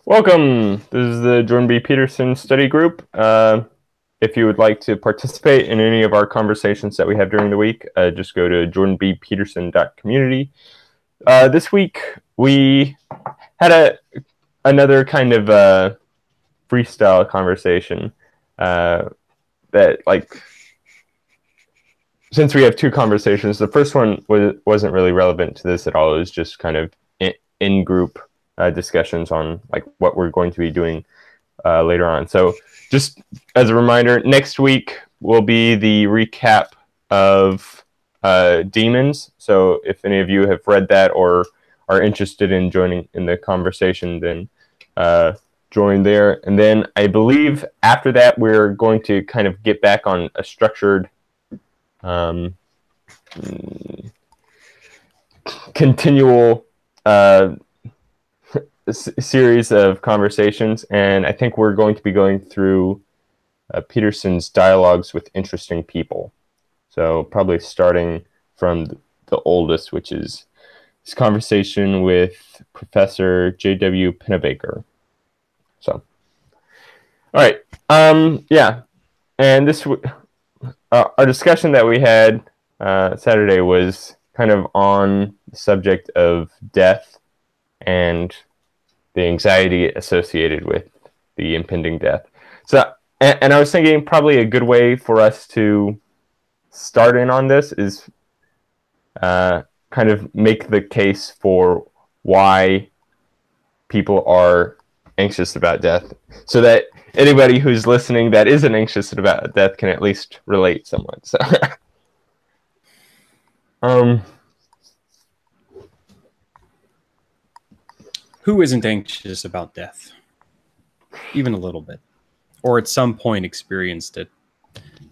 Welcome. This is the Jordan B. Peterson study group. If you would like to participate in any of our conversations that we have during the week, just go to jordanbpeterson.community. This week we had another kind of freestyle conversation that, like, since we have two conversations, the first one wasn't really relevant to this at all. It was just kind of in group discussions on like what we're going to be doing later on. So just as a reminder, next week will be the recap of Demons. So if any of you have read that or are interested in joining in the conversation, then join there. And then I believe after that, we're going to kind of get back on a structured continual series of conversations, and I think we're going to be going through Peterson's dialogues with interesting people. So probably starting from the oldest, which is his conversation with Professor J.W. Pennebaker. So, all right, yeah, and this our discussion that we had Saturday was kind of on the subject of death and the anxiety associated with the impending death. So, and I was thinking probably a good way for us to start in on this is kind of make the case for why people are anxious about death, so that anybody who's listening that isn't anxious about death can at least relate somewhat. So, who isn't anxious about death? Even a little bit, or at some point experienced it.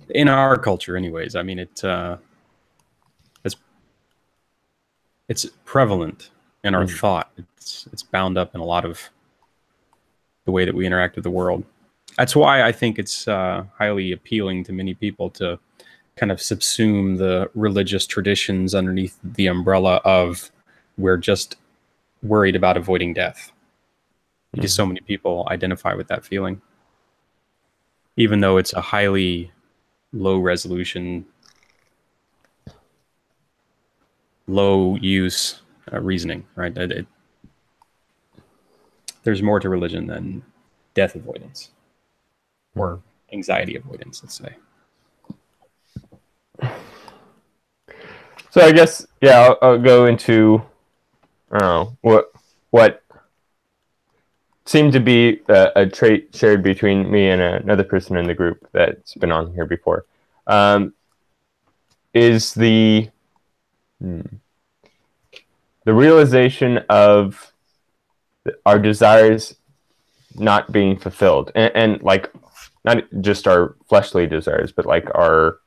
In our culture, anyways. I mean, it's prevalent in our thought. It's bound up in a lot of the way that we interact with the world. That's why I think it's highly appealing to many people to kind of subsume the religious traditions underneath the umbrella of we're just worried about avoiding death. Because so many people identify with that feeling. Even though it's a highly low resolution, low use reasoning, right? There's more to religion than death avoidance or anxiety avoidance, let's say. So I guess, yeah, I'll go into, I don't know, what seemed to be a trait shared between me and another person in the group that's been on here before, is the realization of our desires not being fulfilled, and like not just our fleshly desires, but like our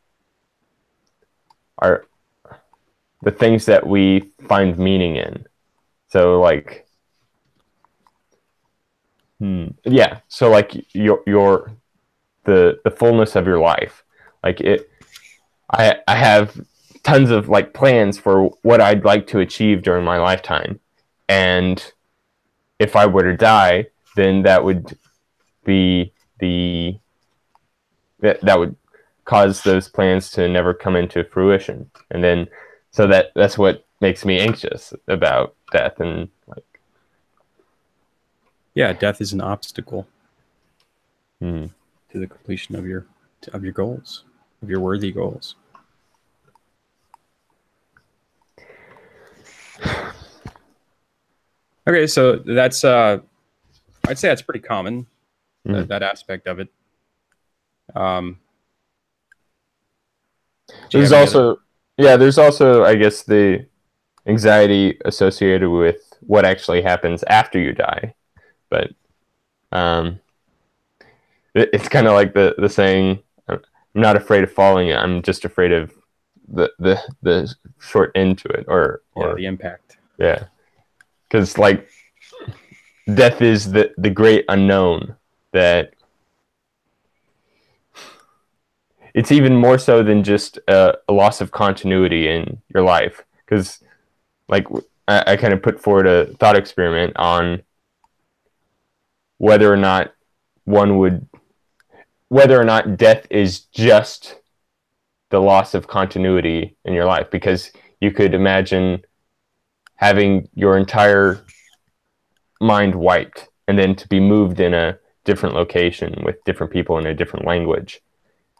the things that we find meaning in. So like, yeah. So like your the fullness of your life, like it. I have tons of like plans for what I'd like to achieve during my lifetime, and if I were to die, then that would be that would cause those plans to never come into fruition, and then so that's what makes me anxious about death. And like, yeah, death is an obstacle to the completion of your goals, of your worthy goals. Okay, so that's I'd say that's pretty common, that aspect of it. There's also, I guess, the anxiety associated with what actually happens after you die, but it's kind of like the saying, "I'm not afraid of falling; I'm just afraid of the short end to it, or the impact." Yeah, because like death is the great unknown, that it's even more so than just a loss of continuity in your life. Because like I kind of put forward a thought experiment on whether or not one would, whether or not death is just the loss of continuity in your life, because you could imagine having your entire mind wiped and then to be moved in a different location with different people in a different language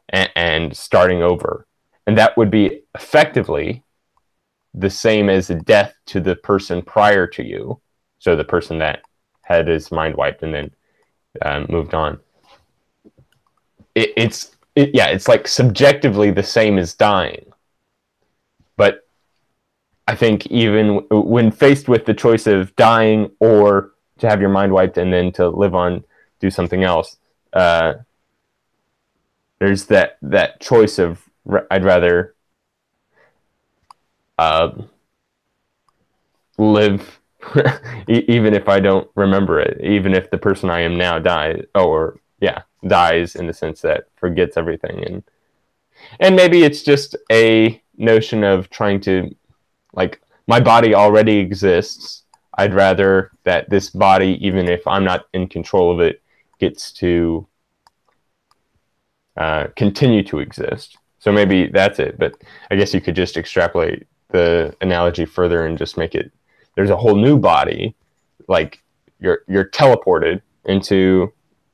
and starting over. And that would be effectively the same as a death to the person prior to you. So the person that had his mind wiped and then moved on. It's like subjectively the same as dying. But I think even when faced with the choice of dying or to have your mind wiped and then to live on, do something else, there's that choice of I'd rather live even if I don't remember it, even if the person I am now dies, dies in the sense that forgets everything. And maybe it's just a notion of trying to, like, my body already exists. I'd rather that this body, even if I'm not in control of it, gets to continue to exist. So maybe that's it. But I guess you could just extrapolate the analogy further and just make it, there's a whole new body, like you're teleported into,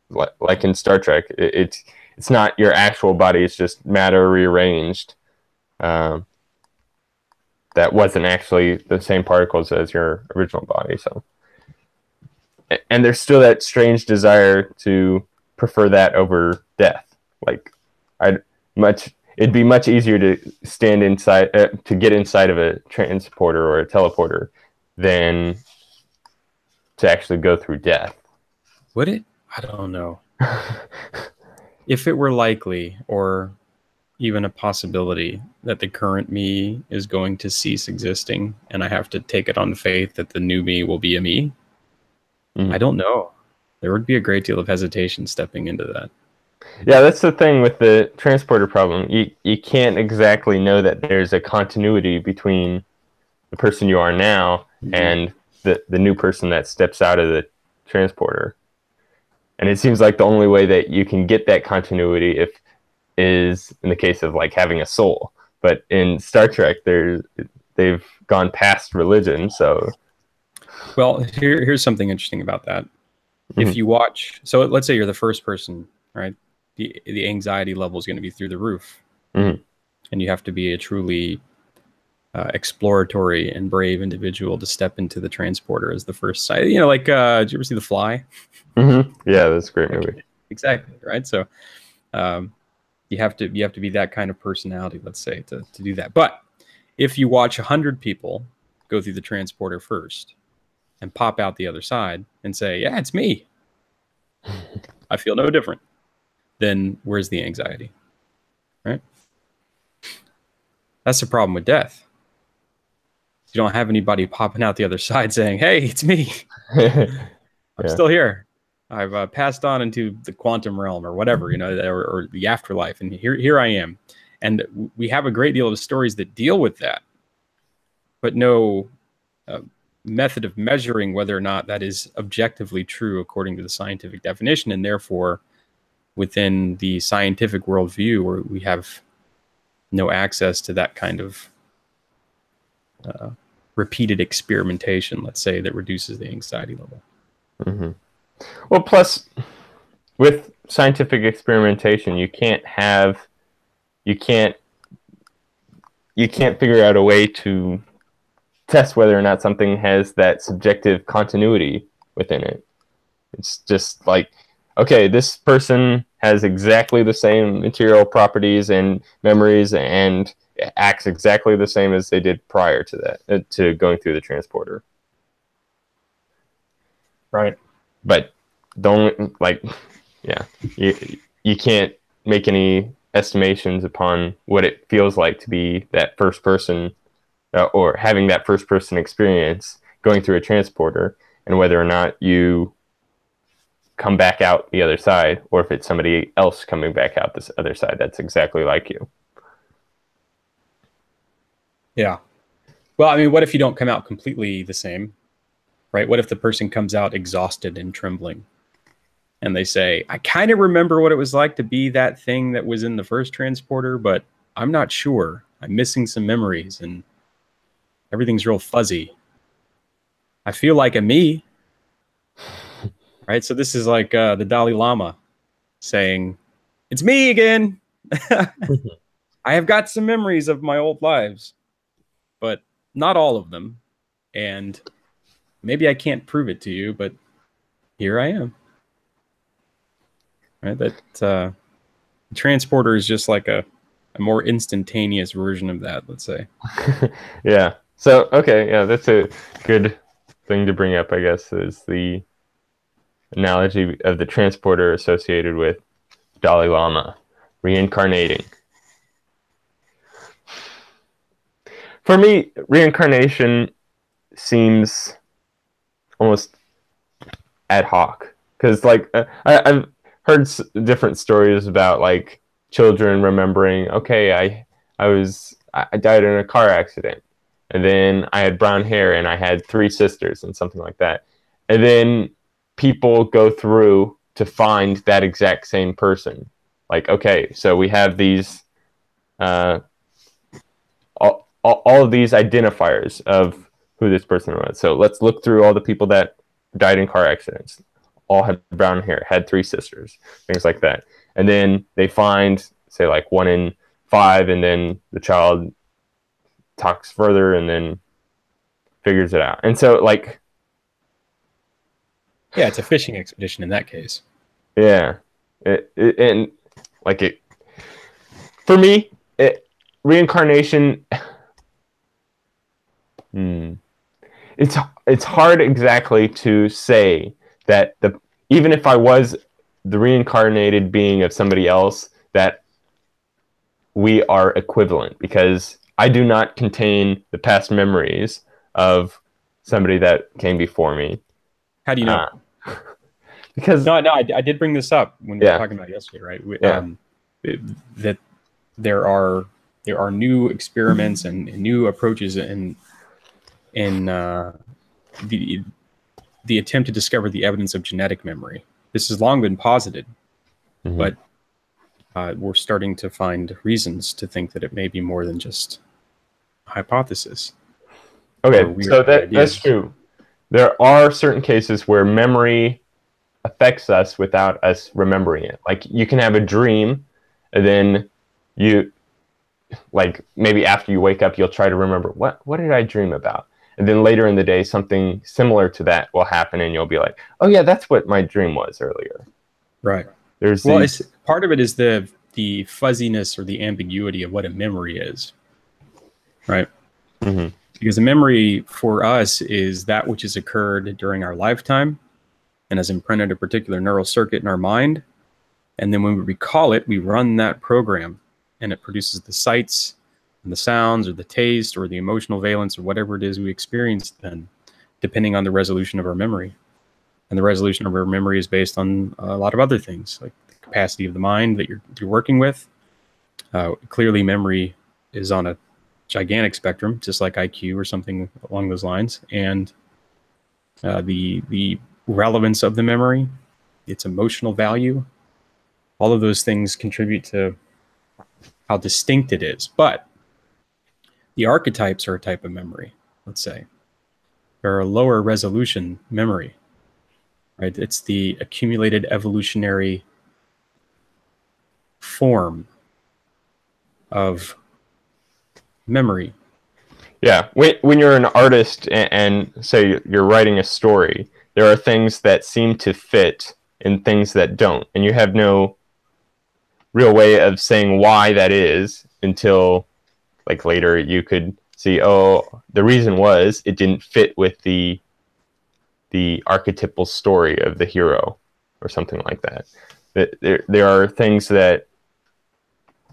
like in Star Trek. It's not your actual body. It's just matter rearranged. That wasn't actually the same particles as your original body. So, and there's still that strange desire to prefer that over death. Like, it'd be much easier to stand inside, to get inside of a transporter or a teleporter than to actually go through death. Would it? I don't know. If it were likely, or even a possibility, that the current me is going to cease existing and I have to take it on faith that the new me will be a me, I don't know. There would be a great deal of hesitation stepping into that. Yeah, that's the thing with the transporter problem. You can't exactly know that there's a continuity between the person you are now and the new person that steps out of the transporter. And it seems like the only way that you can get that continuity is in the case of like having a soul. But in Star Trek, they've gone past religion. So, well, here's something interesting about that. If you watch, so let's say you're the first person, right? The anxiety level is going to be through the roof, and you have to be a truly exploratory and brave individual to step into the transporter as the first side. You know, like did you ever see The Fly? Yeah, that's a great movie. Exactly, right? So you have to be that kind of personality, let's say, to do that. But if you watch 100 people go through the transporter first and pop out the other side and say, yeah, it's me, I feel no different, then where's the anxiety, right? That's the problem with death. You don't have anybody popping out the other side saying, hey, it's me. I'm still here. I've passed on into the quantum realm or whatever, you know, or the afterlife. And here I am. And we have a great deal of stories that deal with that, but no method of measuring whether or not that is objectively true according to the scientific definition. And therefore, within the scientific worldview, where we have no access to that kind of repeated experimentation, let's say, that reduces the anxiety level. Well, plus with scientific experimentation, you can't figure out a way to test whether or not something has that subjective continuity within it. It's just like, okay, this person has exactly the same material properties and memories and acts exactly the same as they did prior to that, to going through the transporter. Right. But you can't make any estimations upon what it feels like to be that first person or having that first person experience going through a transporter, and whether or not you come back out the other side, or if it's somebody else coming back out this other side that's exactly like you. Yeah. Well, I mean, what if you don't come out completely the same, right? What if the person comes out exhausted and trembling? and they say, I kind of remember what it was like to be that thing that was in the first transporter, but I'm not sure. I'm missing some memories and everything's real fuzzy. I feel like a me, right? So this is like the Dalai Lama saying, it's me again. I have got some memories of my old lives, but not all of them. And maybe I can't prove it to you, but here I am. Right? That transporter is just like a more instantaneous version of that, let's say. Yeah. So, okay, yeah, that's a good thing to bring up, I guess, is the analogy of the transporter associated with Dalai Lama reincarnating. For me, reincarnation seems almost ad hoc because, like, I've heard different stories about like children remembering. Okay, I died in a car accident, and then I had brown hair, and I had 3 sisters, and something like that. And then people go through to find that exact same person. Like, okay, so we have these all of these identifiers of who this person was. So let's look through all the people that died in car accidents. All had brown hair, had 3 sisters, things like that. And then they find, say, like 1 in 5, and then the child talks further and then figures it out. And so, like, yeah, it's a fishing expedition in that case. Yeah, and like it for me, reincarnation. It's hard exactly to say that even if I was the reincarnated being of somebody else, that we are equivalent, because I do not contain the past memories of somebody that came before me. How do you know? Because no, I did bring this up when we were talking about it yesterday, right? That there are new experiments and new approaches in the attempt to discover the evidence of genetic memory. This has long been posited, but we're starting to find reasons to think that it may be more than just a hypothesis. Okay, so that's true. There are certain cases where memory affects us without us remembering it. Like, you can have a dream, and then you, like, maybe after you wake up, you'll try to remember, what did I dream about? And then later in the day, something similar to that will happen, and you'll be like, oh yeah, that's what my dream was earlier. Right. There's part of it is the fuzziness or the ambiguity of what a memory is. Right. Mm-hmm. Because a memory for us is that which has occurred during our lifetime and has imprinted a particular neural circuit in our mind. And then when we recall it, we run that program, and it produces the sights and the sounds or the taste or the emotional valence or whatever it is we experienced then, depending on the resolution of our memory. And the resolution of our memory is based on a lot of other things, like the capacity of the mind that you're working with. Clearly, memory is on a gigantic spectrum, just like IQ or something along those lines. And the relevance of the memory, its emotional value, all of those things contribute to how distinct it is. But the archetypes are a type of memory, let's say. They're a lower resolution memory, right? It's the accumulated evolutionary form of memory. Yeah, when you're an artist and say you're writing a story, there are things that seem to fit and things that don't, and you have no real way of saying why that is until, like, later you could see, oh, the reason was it didn't fit with the archetypal story of the hero or something like that. There are things that,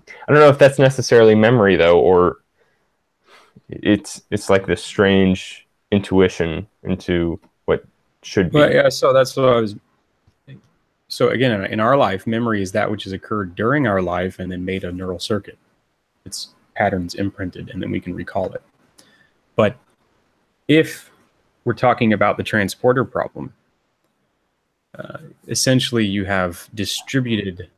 I don't know if that's necessarily memory though, or it's like this strange intuition into what should be. But yeah, so that's what I was. So again, in our life, memory is that which has occurred during our life and then made a neural circuit. It's patterns imprinted, and then we can recall it. But if we're talking about the transporter problem, essentially you have distributed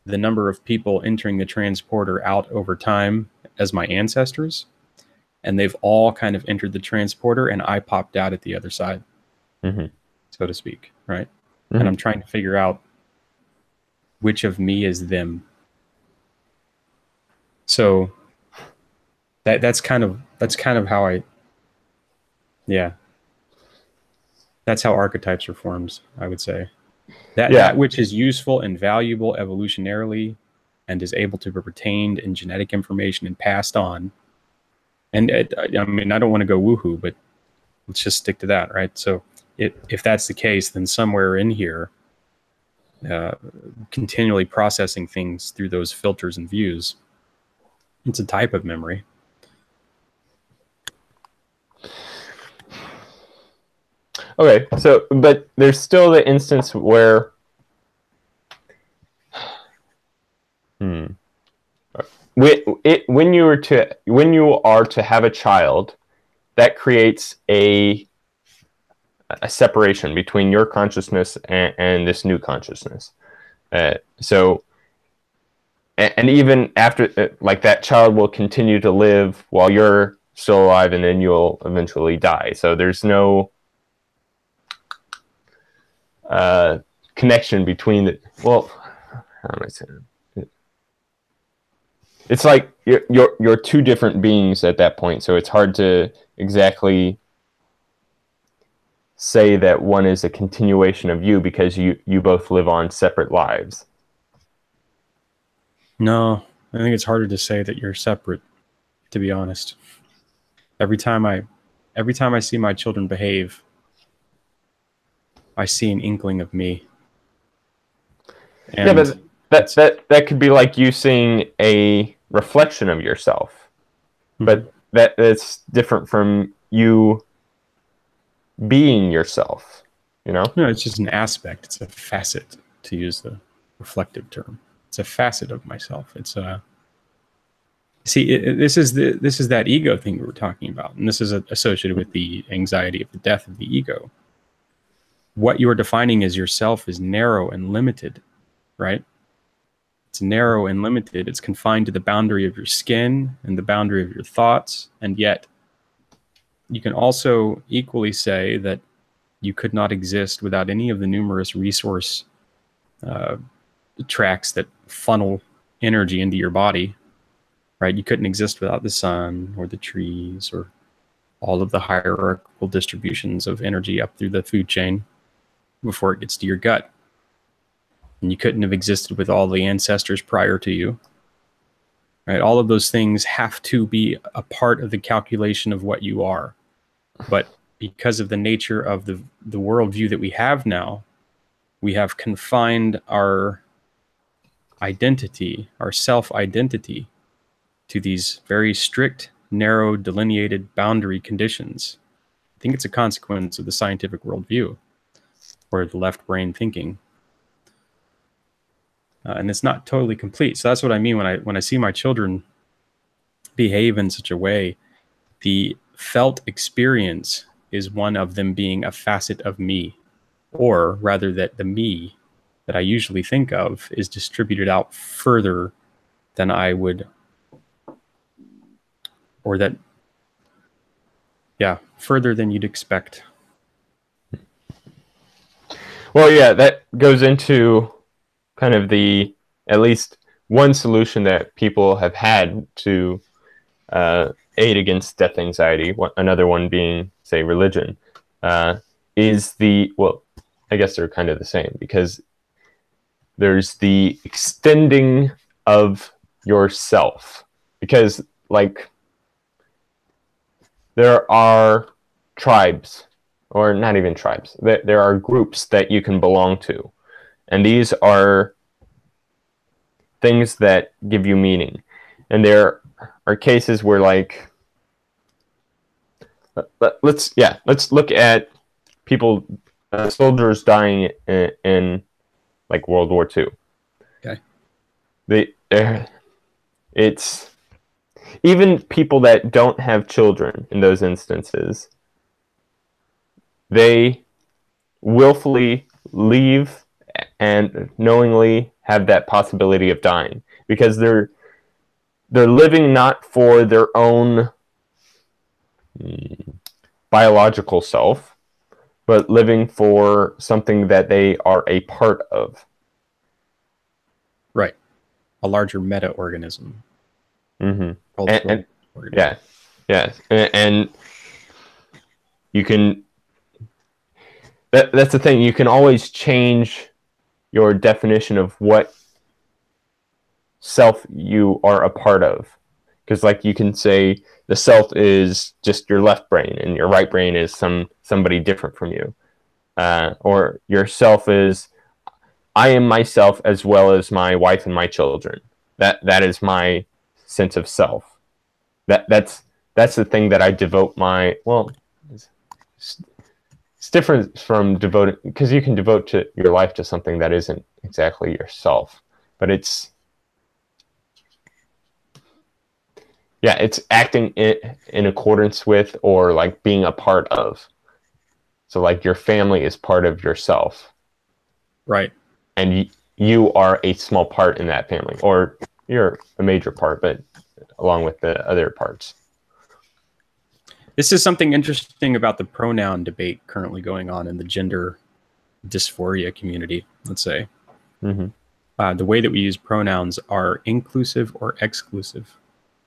the number of people entering the transporter out over time as my ancestors, and they've all kind of entered the transporter, and I popped out at the other side, Mm-hmm. so to speak, right? Mm-hmm. And I'm trying to figure out which of me is them. So that's kind of how yeah, that's how archetypes are formed, I would say. That which is useful and valuable evolutionarily and is able to be retained in genetic information and passed on. And I mean, I don't want to go woohoo, but let's just stick to that, right? So if that's the case, then somewhere in here, continually processing things through those filters and views, it's a type of memory. Okay, so but there's still the instance where when you are to have a child, that creates a separation between your consciousness and this new consciousness. So, and even after, like, that child will continue to live while you're still alive, and then you'll eventually die. So there's no connection between the. Well, how am I saying it? It's like you're two different beings at that point, so it's hard to exactly say that one is a continuation of you, because you both live on separate lives. No, I think it's harder to say that you're separate, to be honest. Every time I see my children behave, I see an inkling of me. And yeah, but that could be like you seeing a reflection of yourself. Mm-hmm. But that's different from you being yourself, you know? No, it's just an aspect. It's a facet, to use the reflective term. It's a facet of myself. It's a this is that ego thing we were talking about, and this is associated with the anxiety of the death of the ego. What you're defining as yourself is narrow and limited, right? It's narrow and limited. It's confined to the boundary of your skin and the boundary of your thoughts, and yet you can also equally say that you could not exist without any of the numerous resource tracks that funnel energy into your body, right? You couldn't exist without the sun or the trees or all of the hierarchical distributions of energy up through the food chain before it gets to your gut. And you couldn't have existed with all the ancestors prior to you, right? All of those things have to be a part of the calculation of what you are. But because of the nature of the worldview that we have now, we have confined our identity, our self-identity, to these very strict, narrow, delineated boundary conditions. I think it's a consequence of the scientific worldview or the left brain thinking. And it's not totally complete. So that's what I mean when I see my children behave in such a way. The felt experience is one of them being a facet of me, or rather that the me that I usually think of is distributed out further than I would, or that, yeah, further than you'd expect. Well, yeah, that goes into kind of the, at least one solution that people have had to aid against death anxiety, another one being, say, religion, is the, well, I guess they're kind of the same, because there's the extending of yourself. Because, like, there are tribes, or not even tribes, there are groups that you can belong to. And these are things that give you meaning. And there are cases where, like, let's look at people, soldiers dying in like World War II. Okay. It's even people that don't have children in those instances, they willfully leave and knowingly have that possibility of dying, because they're living not for their own biological self, but living for something that they are a part of. Right. A larger meta organism. Mm-hmm. Cultural organism. Yeah, and you can. That's the thing. You can always change your definition of what self you are a part of, because like you can say the self is just your left brain and your right brain is somebody different from you, or your self is I am myself as well as my wife and my children. That is my sense of self. That's the thing that I devote my it's different from devoting, because you can devote to your life to something that isn't exactly yourself, but it's acting in accordance with, or like being a part of. So like your family is part of yourself, right? And you are a small part in that family, or you're a major part, but along with the other parts. This is something interesting about the pronoun debate currently going on in the gender dysphoria community, let's say. Mm-hmm. The way that we use pronouns are inclusive or exclusive,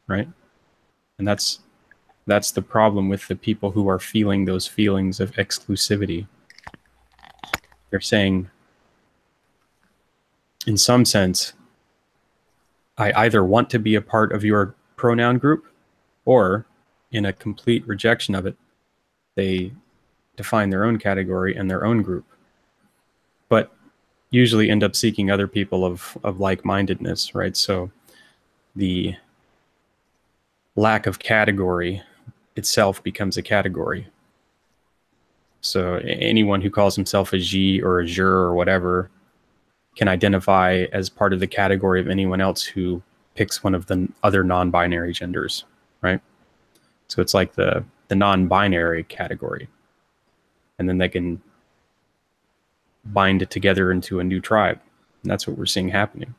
right? And that's the problem with the people who are feeling those feelings of exclusivity. They're saying, in some sense, I either want to be a part of your pronoun group, or in a complete rejection of it, they define their own category and their own group, but usually end up seeking other people of like-mindedness, right? So the lack of category itself becomes a category. So anyone who calls himself a G or a Jur or whatever can identify as part of the category of anyone else who picks one of the other non-binary genders, right? So it's like the non-binary category. And then they can bind it together into a new tribe. And that's what we're seeing happening.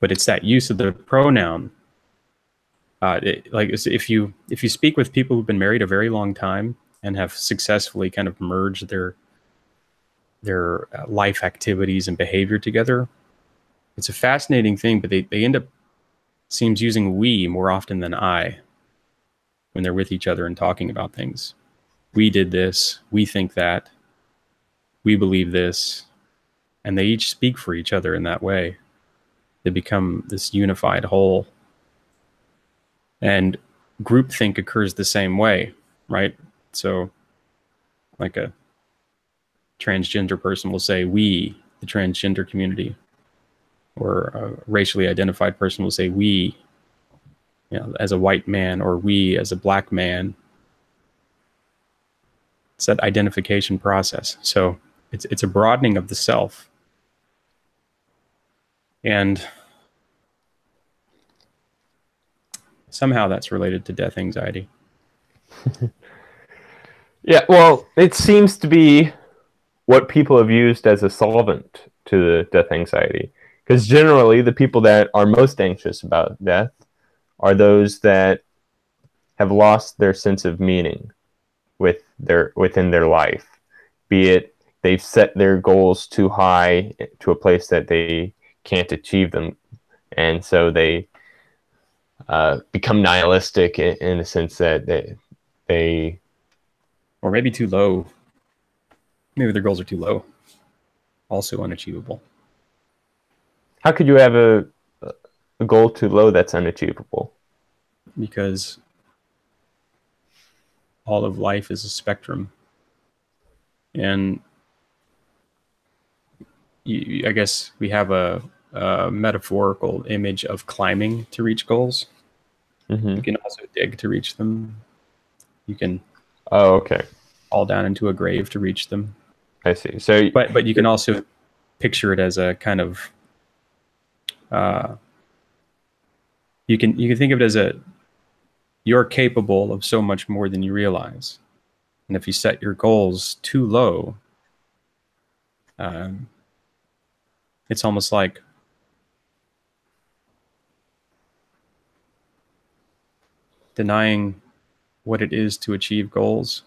But it's that use of the pronoun. Like if you speak with people who've been married a very long time and have successfully kind of merged their life activities and behavior together, it's a fascinating thing. But they end up, seems, using we more often than I when they're with each other and talking about things. We did this. We think that. We believe this. And they each speak for each other in that way. They become this unified whole. And groupthink occurs the same way, right? So like a transgender person will say we, the transgender community, or a racially identified person will say we, as a white man, or we as a black man. It's that identification process. So it's a broadening of the self. And somehow that's related to death anxiety. Yeah, well, it seems to be what people have used as a solvent to the death anxiety. Because generally, the people that are most anxious about death are those that have lost their sense of meaning within their life. Be it they've set their goals too high to a place that they can't achieve them, and so they become nihilistic in the sense that they or maybe too low. Maybe their goals are too low. Also unachievable. How could you have a goal too low that's unachievable? Because all of life is a spectrum. And I guess we have a metaphorical image of climbing to reach goals. Mm-hmm. You can also dig to reach them. You can okay. fall down into a grave to reach them. I see. So, but you can also picture it as a kind of you can think of it as you're capable of so much more than you realize. And if you set your goals too low, Um, it's almost like denying what it is to achieve goals.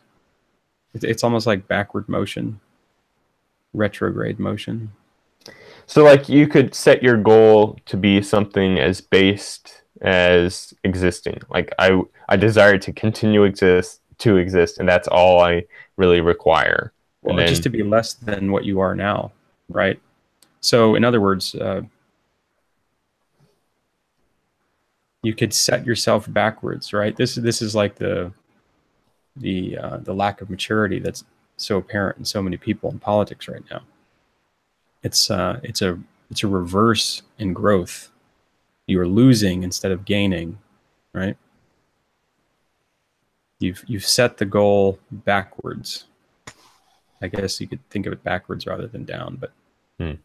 It's almost like backward motion, retrograde motion. So like you could set your goal to be something as based as existing. Like I desire to continue to exist, and that's all I really require. And Well, just then to be less than what you are now, right? So, in other words, you could set yourself backwards, right? This is like the lack of maturity that's so apparent in so many people in politics right now. It's a reverse in growth. You are losing instead of gaining, right? You've set the goal backwards. I guess you could think of it backwards rather than down, but to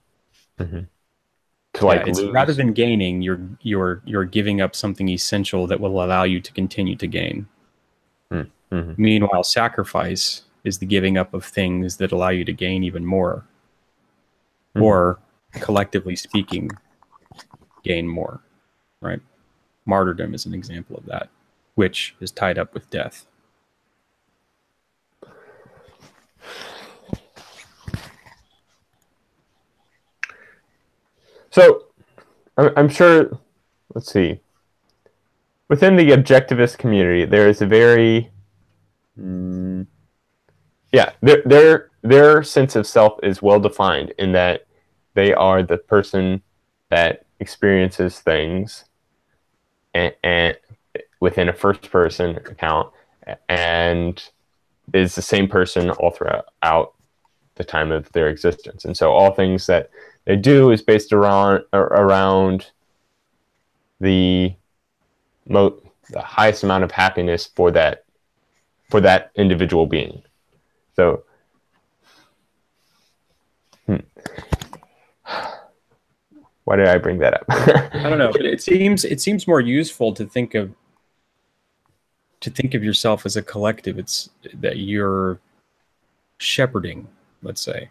yeah, like it's rather lose. than gaining, you're giving up something essential that will allow you to continue to gain. Mm-hmm. Meanwhile, sacrifice is the giving up of things that allow you to gain even more, or collectively speaking, gain more, right? Martyrdom is an example of that, which is tied up with death. So I'm sure. Let's see. Within the objectivist community, there is a very yeah, their sense of self is well defined in that they are the person that experiences things and within a first person account and is the same person all throughout the time of their existence. And so all things that they do is based around the the highest amount of happiness for that individual being. So why did I bring that up? I don't know, but it seems more useful to think of yourself as a collective. It's that you're shepherding, let's say,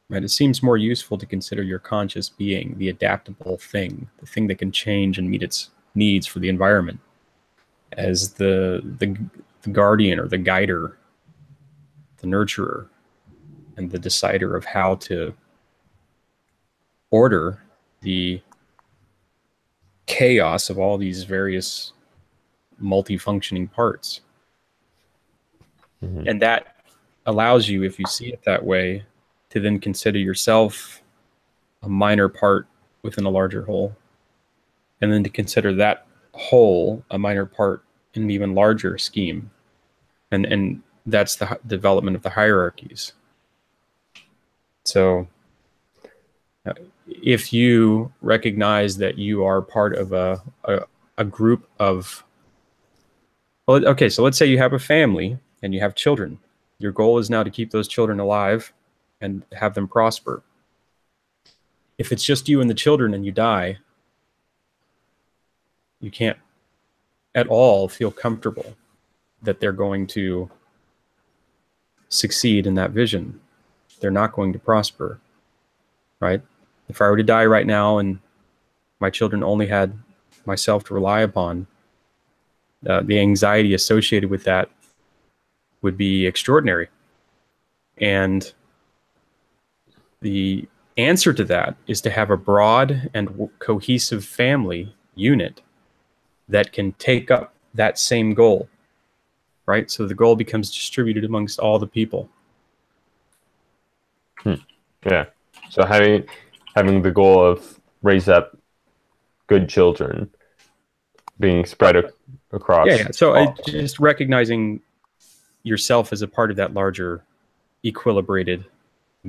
right? It seems more useful to consider your conscious being the adaptable thing, the thing that can change and meet its needs for the environment, as the guardian or the guider, the nurturer, and the decider of how to order the chaos of all these various multifunctioning parts. And that allows you, if you see it that way, to then consider yourself a minor part within a larger whole, and then to consider that whole a minor part in an even larger scheme. And that's the development of the hierarchies. So if you recognize that you are part of a group of, well, okay, so let's say you have a family and you have children. Your goal is now to keep those children alive and have them prosper. If it's just you and the children and you die, you can't at all feel comfortable that they're going to succeed in that vision. They're not going to prosper, right? If I were to die right now and my children only had myself to rely upon, the anxiety associated with that would be extraordinary. And the answer to that is to have a broad and cohesive family unit that can take up that same goal, right? So the goal becomes distributed amongst all the people. Yeah. So having the goal of raise up good children being spread across. Yeah. So just recognizing yourself as a part of that larger equilibrated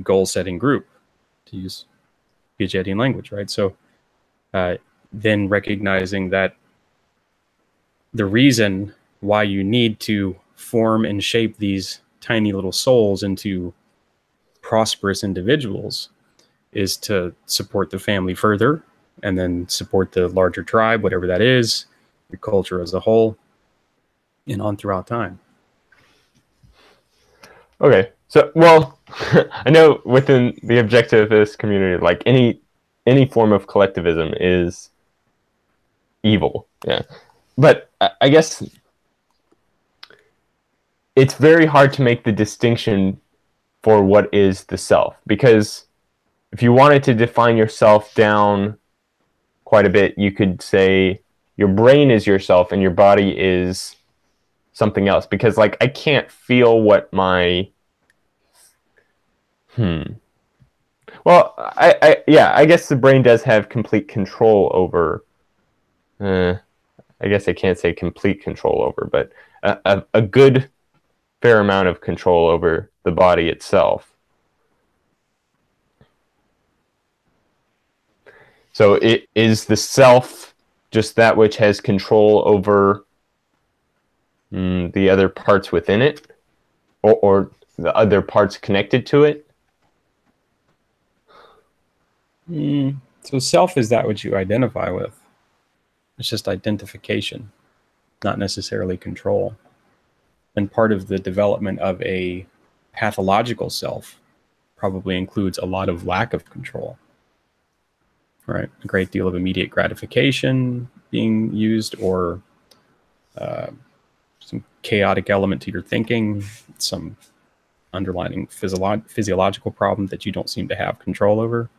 goal-setting group, to use Piagetian language, right? So then recognizing that the reason why you need to form and shape these tiny little souls into prosperous individuals is to support the family further, and then support the larger tribe, whatever that is, the culture as a whole, and on throughout time. Okay. So, well, I know within the objectivist community, like any form of collectivism is evil. Yeah, but I guess it's very hard to make the distinction for what is the self, because if you wanted to define yourself down quite a bit, you could say your brain is yourself and your body is something else. Because like I can't feel what my well, I guess the brain does have complete control over. I guess I can't say complete control over, but a good fair amount of control over the body itself. So it is the self just that which has control over the other parts within it, or the other parts connected to it. So self is that which you identify with. It's just identification, not necessarily control. And part of the development of a pathological self probably includes a lot of lack of control, right? A great deal of immediate gratification being used, or some chaotic element to your thinking, some underlying physiological problem that you don't seem to have control over.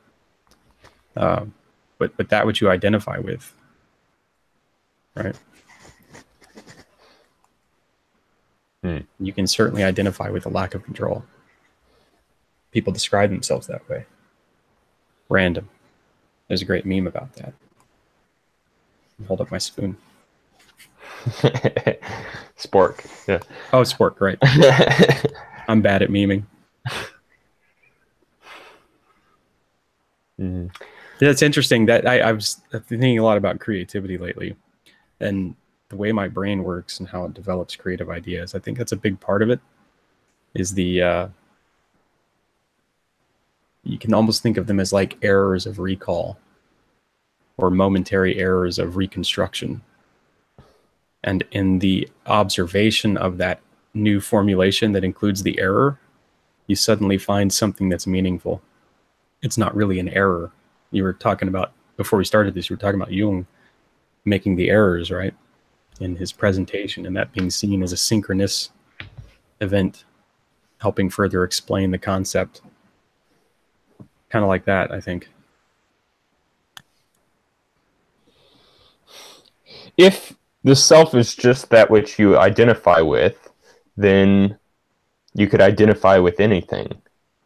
But that which you identify with, right? You can certainly identify with a lack of control. People describe themselves that way. Random. There's a great meme about that. Hold up my spoon. Spork. Yeah. Oh, Spork, right. I'm bad at memeing. That's interesting. That I've been thinking a lot about creativity lately, and the way my brain works and how it develops creative ideas. I think that's a big part of it. Is the you can almost think of them as like errors of recall, or momentary errors of reconstruction. And in the observation of that new formulation that includes the error, you suddenly find something that's meaningful. It's not really an error. You were talking about, before we started this, you were talking about Jung making the errors, right? In his presentation, and that being seen as a synchronous event, helping further explain the concept. Kind of like that, I think. If the self is just that which you identify with, then you could identify with anything. You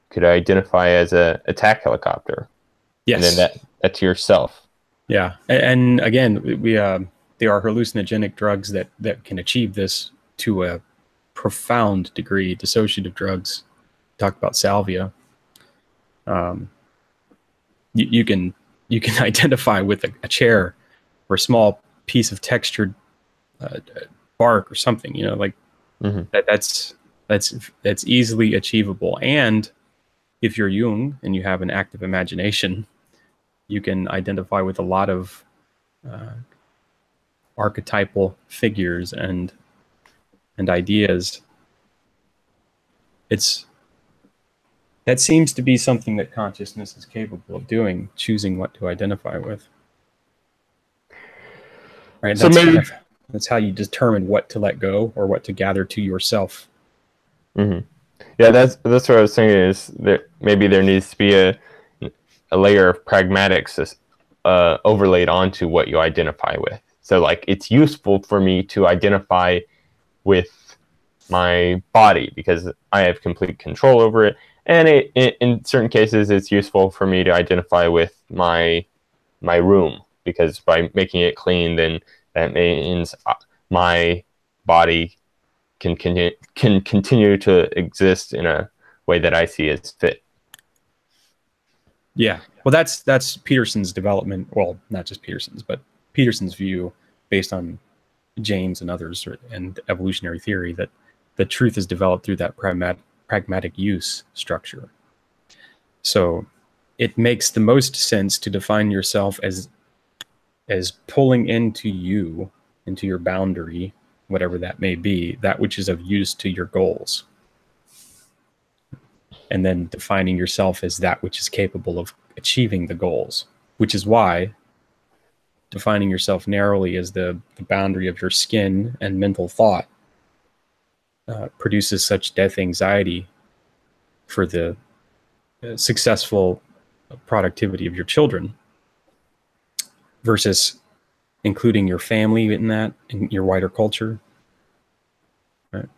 could identify as a attack helicopter. Yes. And then that's yourself. Yeah. And again, there are hallucinogenic drugs that can achieve this to a profound degree. Dissociative drugs. Talk about salvia. You can identify with a chair or a small piece of textured bark or something. You know, like that's easily achievable. And if you're Jung and you have an active imagination, you can identify with a lot of archetypal figures and ideas. That seems to be something that consciousness is capable of doing, choosing what to identify with. Right? So that's how you determine what to let go or what to gather to yourself. Yeah, that's what I was thinking, is that maybe there needs to be a layer of pragmatics overlaid onto what you identify with. So like, it's useful for me to identify with my body because I have complete control over it. And in certain cases, it's useful for me to identify with my room, because by making it clean, then that means my body can continue to exist in a way that I see as fit. Yeah. Well, that's Peterson's development. Well, not just Peterson's, but Peterson's view based on James and others and evolutionary theory, that the truth is developed through that pragmatic use structure. So it makes the most sense to define yourself as pulling into you, into your boundary, whatever that may be, that which is of use to your goals. and then defining yourself as that which is capable of achieving the goals, which is why defining yourself narrowly as the boundary of your skin and mental thought produces such death anxiety for the successful productivity of your children versus including your family in that, in your wider culture. Right?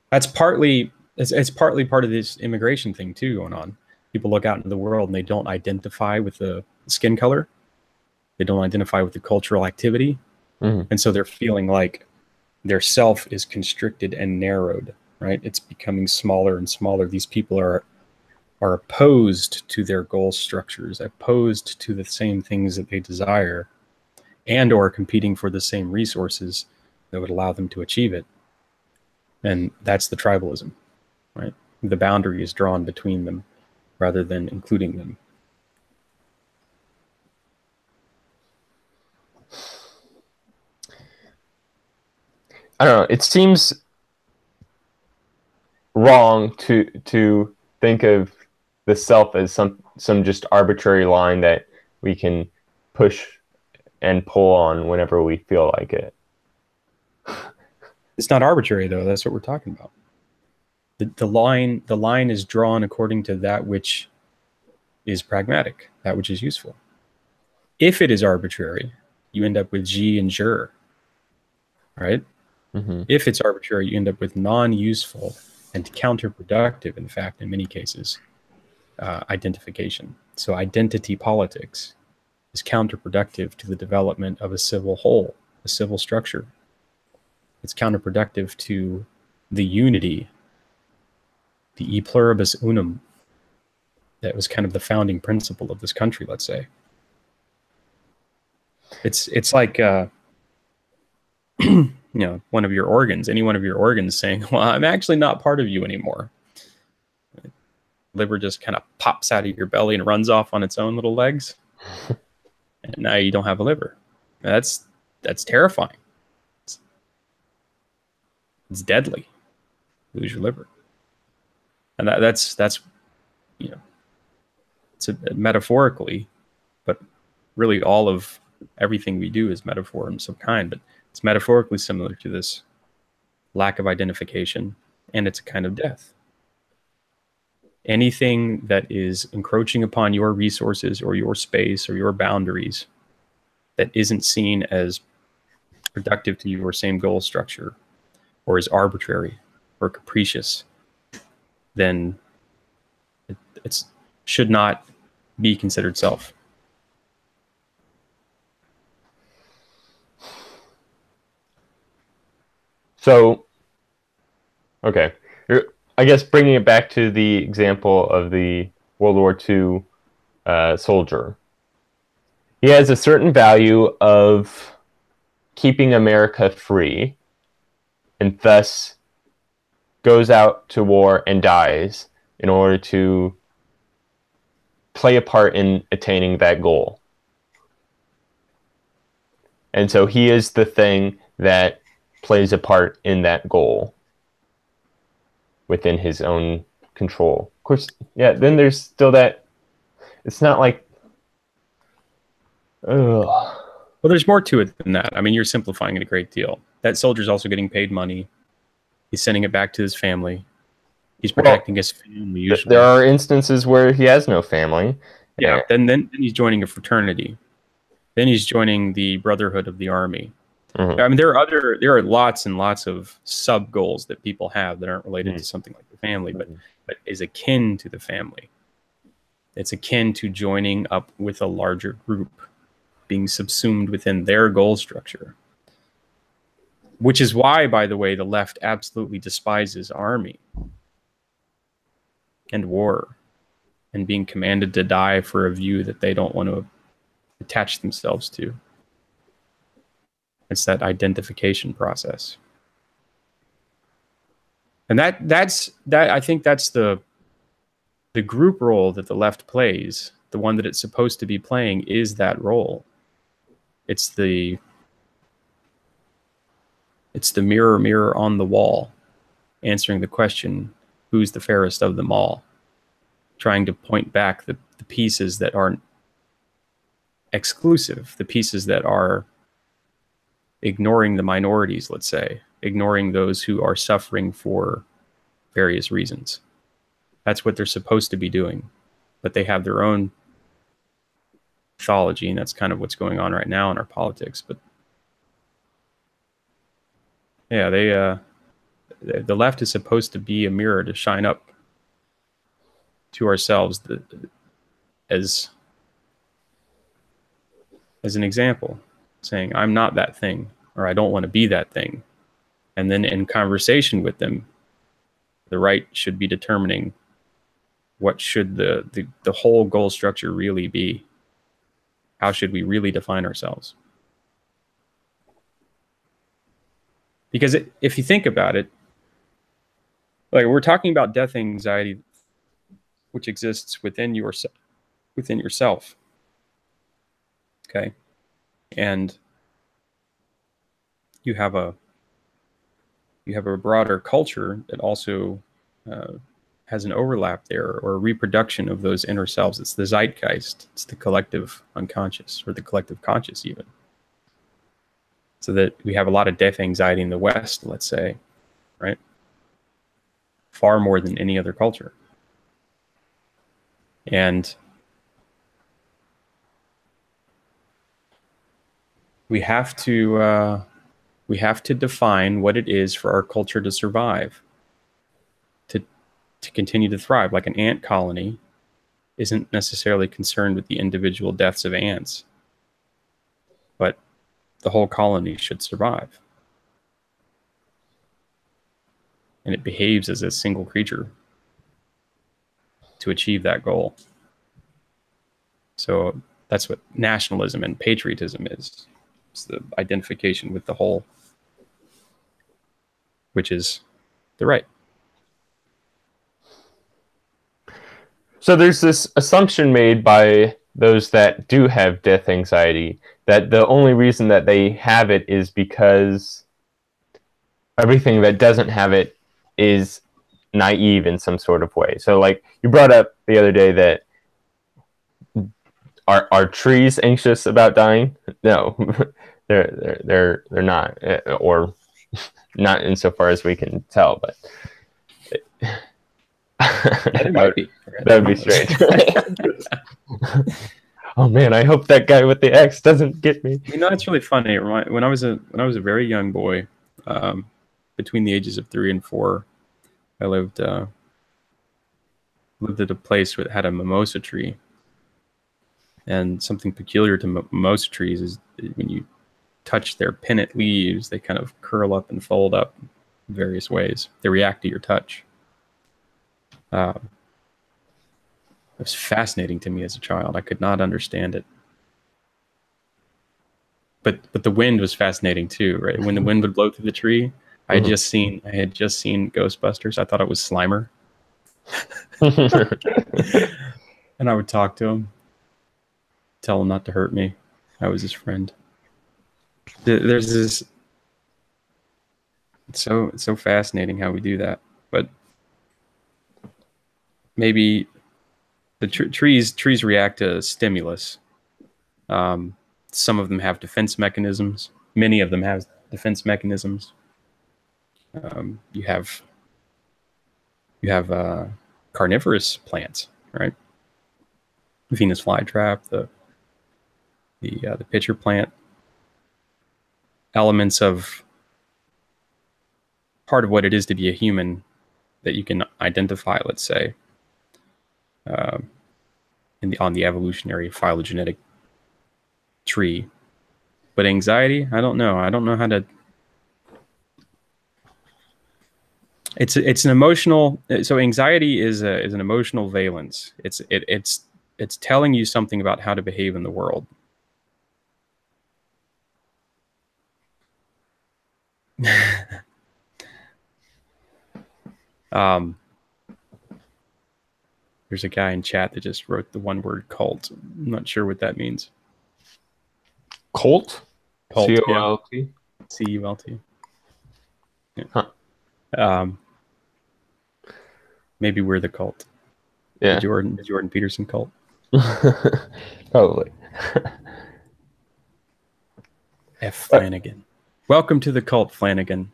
That's partly it's partly part of this immigration thing too going on. People look out into the world and they don't identify with the skin color. They don't identify with the cultural activity. Mm-hmm. And so they're feeling like their self is constricted and narrowed, right? It's becoming smaller and smaller. These people are opposed to their goal structures, opposed to the same things that they desire, and or competing for the same resources that would allow them to achieve it. And that's the tribalism, right? The boundary is drawn between them rather than including them. I don't know. It seems wrong to think of the self as some just arbitrary line that we can push and pull on whenever we feel like it. It's not arbitrary though. That's what we're talking about. The line is drawn according to that which is pragmatic, that which is useful. If it is arbitrary, you end up with G and Jur, right? Mm-hmm. If it's arbitrary, you end up with non-useful and counterproductive, in fact, in many cases, identification. So identity politics is counterproductive to the development of a civil whole, a civil structure. It's counterproductive to the unity, the e pluribus unum, that was kind of the founding principle of this country, let's say. It's like you know, one of your organs, any one of your organs saying, well, I'm actually not part of you anymore. Liver just kind of pops out of your belly and runs off on its own little legs. And now you don't have a liver. That's terrifying. It's deadly. You lose your liver. And that's you know, it's metaphorically, but really all of everything we do is metaphor in some kind, but it's metaphorically similar to this lack of identification, and it's a kind of death. Anything that is encroaching upon your resources or your space or your boundaries that isn't seen as productive to your same goal structure or is arbitrary or capricious, then it should not be considered self. So, okay, I guess bringing it back to the example of the World War II soldier, he has a certain value of keeping America free, and thus goes out to war and dies in order to play a part in attaining that goal. And so he is the thing that plays a part in that goal within his own control. Of course, yeah, then there's still that, it's not like, ugh. Well, there's more to it than that. I mean, you're simplifying it a great deal. That soldier's also getting paid money. He's sending it back to his family. He's protecting his family usually. There are instances where he has no family. Yeah, then he's joining a fraternity. Then he's joining the Brotherhood of the Army. Mm-hmm. I mean, there are lots and lots of sub goals that people have that aren't related to something like the family, but is akin to the family. It's akin to joining up with a larger group, being subsumed within their goal structure. Which is why, by the way, the left absolutely despises army and war and being commanded to die for a view that they don't want to attach themselves to. It's that identification process. And that's I think that's the group role that the left plays, the one that it's supposed to be playing, is that role. It's the mirror on the wall, answering the question, who's the fairest of them all, trying to point back the pieces that aren't exclusive, the pieces that are ignoring the minorities, let's say, ignoring those who are suffering for various reasons. That's what they're supposed to be doing, but they have their own mythology, and that's kind of what's going on right now in our politics. But yeah, the left is supposed to be a mirror to shine up to ourselves as an example, saying, I'm not that thing, or I don't want to be that thing. And then in conversation with them, the right should be determining what should the whole goal structure really be. How should we really define ourselves? Because if you think about it, like we're talking about death anxiety, which exists within yourself. Okay. And you have a broader culture that also has an overlap there, or a reproduction of those inner selves. It's the zeitgeist. It's the collective unconscious, or the collective conscious even. So that we have a lot of death anxiety in the West, let's say, right? Far more than any other culture. And we have to define what it is for our culture to survive, to continue to thrive. Like an ant colony isn't necessarily concerned with the individual deaths of ants, but the whole colony should survive. And it behaves as a single creature to achieve that goal. So that's what nationalism and patriotism is. It's the identification with the whole, which is the right. So there's this assumption made by those that do have death anxiety that the only reason that they have it is because everything that doesn't have it is naive in some sort of way. So like you brought up the other day that are trees anxious about dying? No, they're not, or not insofar as we can tell, but Yeah, might be. That would be strange. Oh man, I hope that guy with the X doesn't get me. You know, it's really funny. When I was a very young boy, between the ages of 3 and 4, I lived at a place that had a mimosa tree. And something peculiar to mimosa trees is when you touch their pinnate leaves, they kind of curl up and fold up in various ways. They react to your touch. It was fascinating to me as a child. I could not understand it. But the wind was fascinating too, right? When the wind would blow through the tree, I had just seen Ghostbusters. I thought it was Slimer. And I would talk to him, tell him not to hurt me. I was his friend. There's this. It's so fascinating how we do that, but maybe the trees react to stimulus. Some of them have defense mechanisms. Many of them have defense mechanisms. You have carnivorous plants, right? Venus flytrap, the pitcher plant. Elements of part of what it is to be a human that you can identify, let's say, on the evolutionary phylogenetic tree. But anxiety, I don't know. I don't know how to. It's an emotional. So anxiety is an emotional valence. It's telling you something about how to behave in the world. There's a guy in chat that just wrote the one word cult. I'm not sure what that means. Colt? Cult, C-O-L-T? C-U-L-T. Yeah. Huh. Maybe we're the cult. Yeah. The Jordan Peterson cult. Probably. F. Flanagan. Welcome to the cult, Flanagan.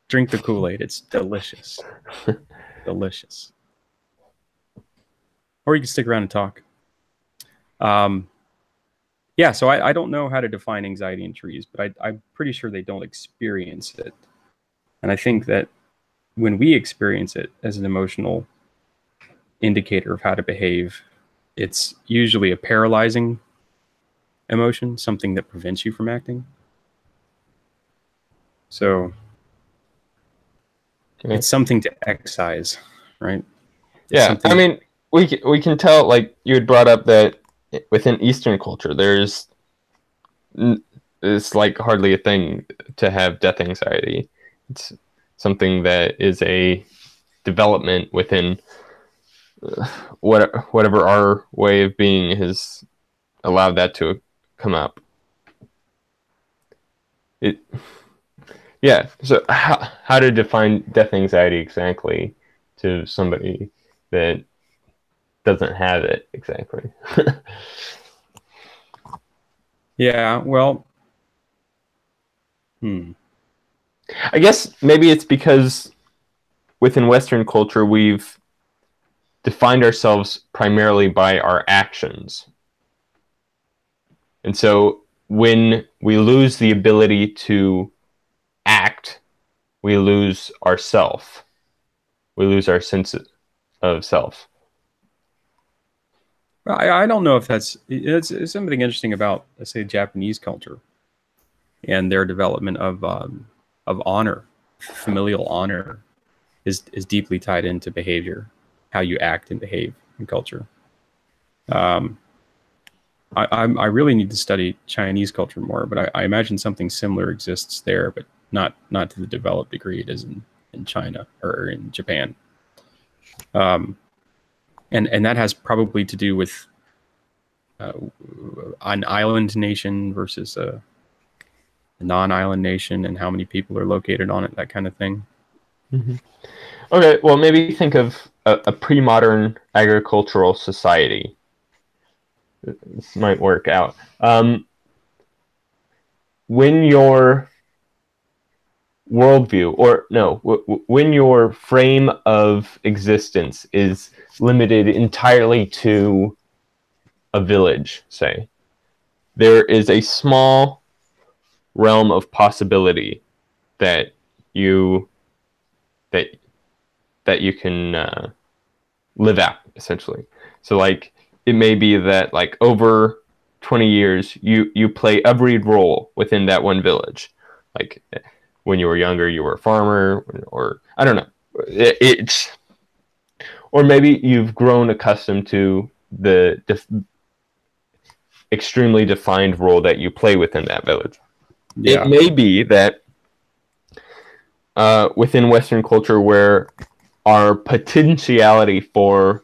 Drink the Kool-Aid. It's delicious. Delicious. Or you can stick around and talk. Yeah, so I don't know how to define anxiety in trees, but I'm pretty sure they don't experience it. And I think that when we experience it as an emotional indicator of how to behave, it's usually a paralyzing emotion, something that prevents you from acting. So it's something to excise, right? Yeah, I mean, we can tell, like you had brought up, that within Eastern culture, it's like hardly a thing to have death anxiety. It's something that is a development within whatever our way of being has allowed that to come up. Yeah. So how to define death anxiety exactly to somebody that doesn't have it exactly? Yeah, well, I guess maybe it's because within Western culture we've defined ourselves primarily by our actions. And so when we lose the ability to act, we lose ourself. We lose our sense of self. I don't know if it's something interesting about, let's say, Japanese culture and their development of honor. Familial honor is deeply tied into behavior, how you act and behave in culture. I really need to study Chinese culture more, but I imagine something similar exists there, but not to the developed degree it is in China or in Japan. And that has probably to do with an island nation versus a non-island nation and how many people are located on it, that kind of thing. Mm-hmm. Okay, well, maybe think of a pre-modern agricultural society. This might work out. When your worldview, or no, when your frame of existence is limited entirely to a village, say, there is a small realm of possibility that you can live out, essentially. So like it may be that like over 20 years you play every role within that one village. Like when you were younger you were a farmer, or I don't know. It's or maybe you've grown accustomed to the extremely defined role that you play within that village. Yeah. It may be that within Western culture, where our potentiality for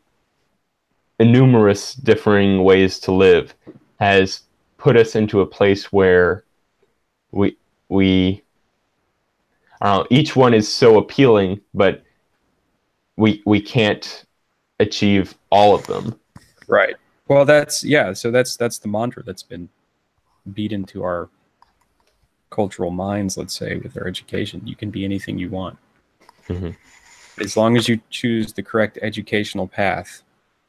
numerous differing ways to live has put us into a place where we each one is so appealing, but we can't achieve all of them. Right. Well, so that's the mantra that's been beat into our cultural minds, let's say, with our education. You can be anything you want. Mm-hmm. As long as you choose the correct educational path,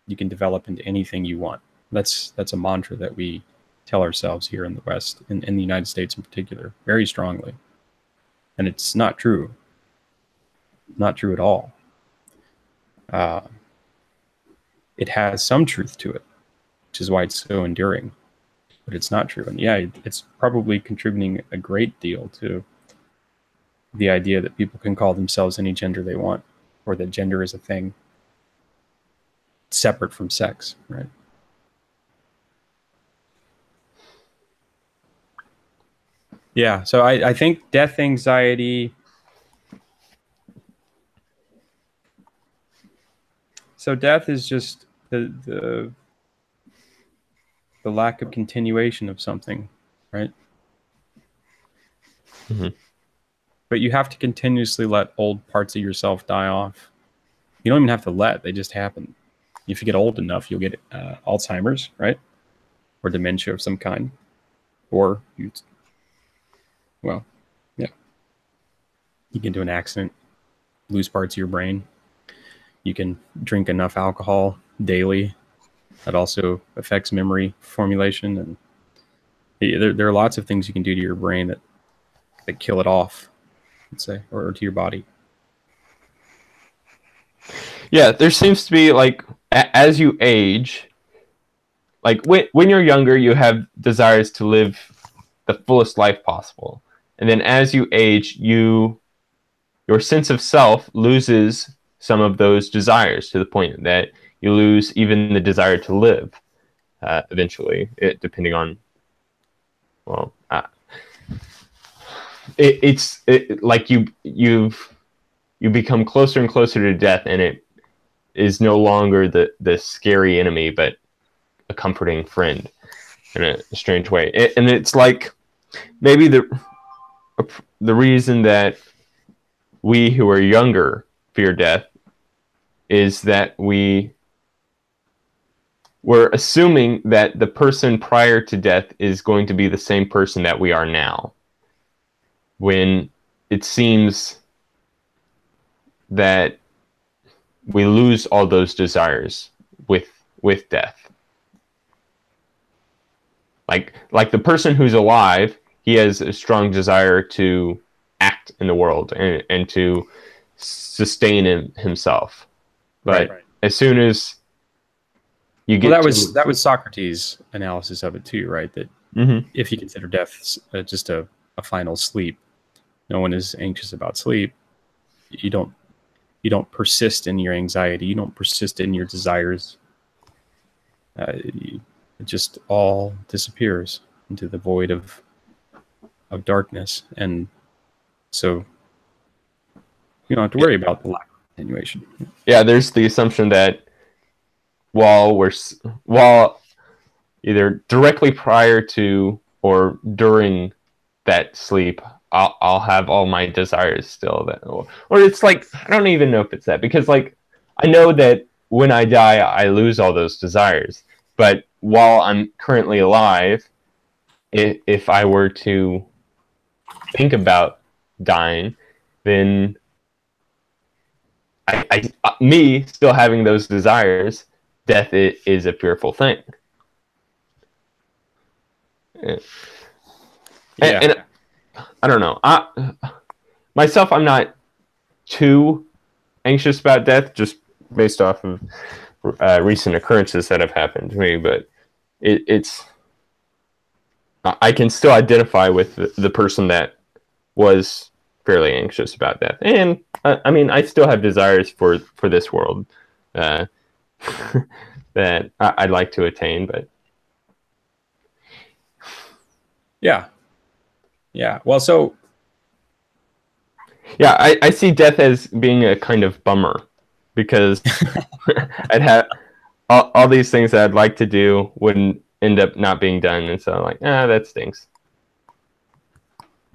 you can develop into anything you want. That's a mantra that we tell ourselves here in the West, in the United States in particular, very strongly. And it's not true. Not true at all. It has some truth to it, which is why it's so enduring. But it's not true. And yeah, it's probably contributing a great deal to the idea that people can call themselves any gender they want, or that gender is a thing separate from sex, right? Yeah, so I think death anxiety. So death is just the lack of continuation of something, right? Mm-hmm. But you have to continuously let old parts of yourself die off You don't even have to let, they just happen. If you get old enough, you'll get Alzheimer's, right? Or dementia of some kind. Or, well, yeah. You get into an accident, lose parts of your brain. You can drink enough alcohol daily. That also affects memory formulation. And there are lots of things you can do to your brain that kill it off, let's say, or to your body. Yeah, there seems to be like as you age, like when you're younger, you have desires to live the fullest life possible, and then as you age, your sense of self loses some of those desires to the point that you lose even the desire to live. Eventually, depending on, well, it's like you become closer and closer to death, and it is no longer the scary enemy, but a comforting friend in a strange way. And it's like maybe the reason that we who are younger fear death is that we're assuming that the person prior to death is going to be the same person that we are now, when it seems that we lose all those desires with death. Like the person who's alive, he has a strong desire to act in the world and to sustain himself. But right. As soon as you get that was Socrates' analysis of it too, right? That if you consider death just a final sleep, no one is anxious about sleep. You don't persist in your anxiety. You don't persist in your desires. It just all disappears into the void of darkness, and so you don't have to worry about the lack of continuation. Yeah, there's the assumption that while either directly prior to or during that sleep, I'll have all my desires still. Or it's like, I don't even know if it's that, because like I know that when I die, I lose all those desires. But while I'm currently alive, if I were to think about dying, then me still having those desires, death is a fearful thing. And I don't know. Myself, I'm not too anxious about death, just based off of recent occurrences that have happened to me. But it's I can still identify with the person that was fairly anxious about death, and I mean, I still have desires for this world that I'd like to attain, but yeah. Well, so yeah, I see death as being a kind of bummer, because I'd have all these things that I'd like to do wouldn't end up not being done, and so I'm like, that stinks.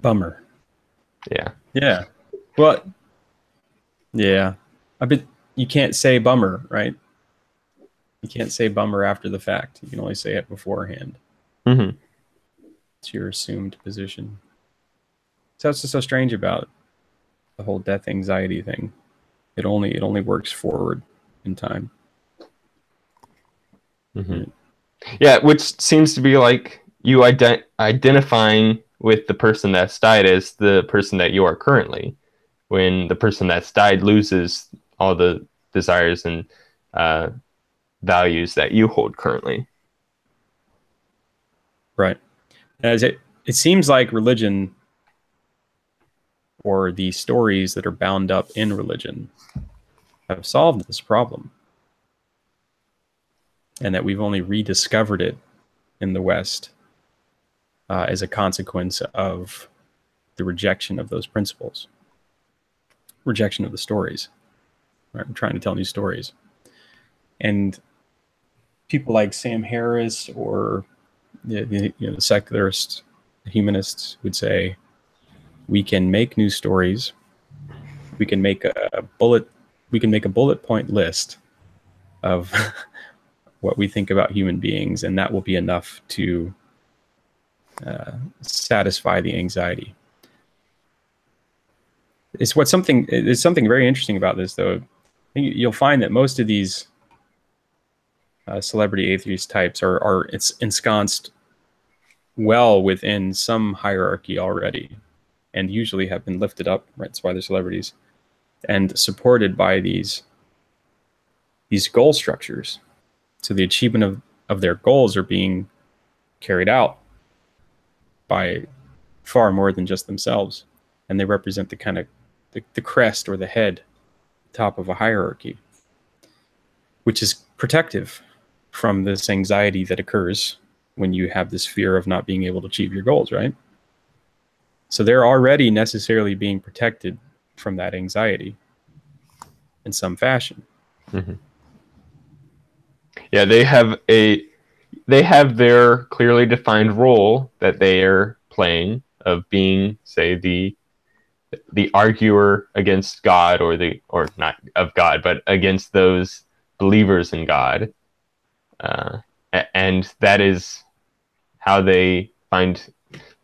Bummer. Yeah. Well, yeah. I bet you can't say bummer, right? You can't say bummer after the fact. You can only say it beforehand. Mm-hmm. It's your assumed position. So that's what's so strange about the whole death anxiety thing. It only works forward in time. Mm-hmm. Yeah, which seems to be like you identifying with the person that's died as the person that you are currently, when the person that's died loses all the desires and values that you hold currently. Right. As it seems like religion, or the stories that are bound up in religion, have solved this problem, and that we've only rediscovered it in the West as a consequence of the rejection of those principles, rejection of the stories. Right? We're trying to tell new stories, and people like Sam Harris or the secularists, the humanists would say, we can make new stories. We can make we we can make a bullet point list of what we think about human beings, and that will be enough to satisfy the anxiety. It's something very interesting about this, though. You'll find that most of these celebrity atheist types are it's ensconced well within some hierarchy already, and usually have been lifted up. Right, that's why they're celebrities, and supported by these goal structures. So the achievement of their goals are being carried out by far more than just themselves, and they represent the kind of the crest or the head, top of a hierarchy, which is protective from this anxiety that occurs when you have this fear of not being able to achieve your goals, right? So they're already necessarily being protected from that anxiety in some fashion. Mm-hmm. Yeah, they have their clearly defined role that they are playing of being, say, the arguer against God, or not of God, but against those believers in God, and that is how they find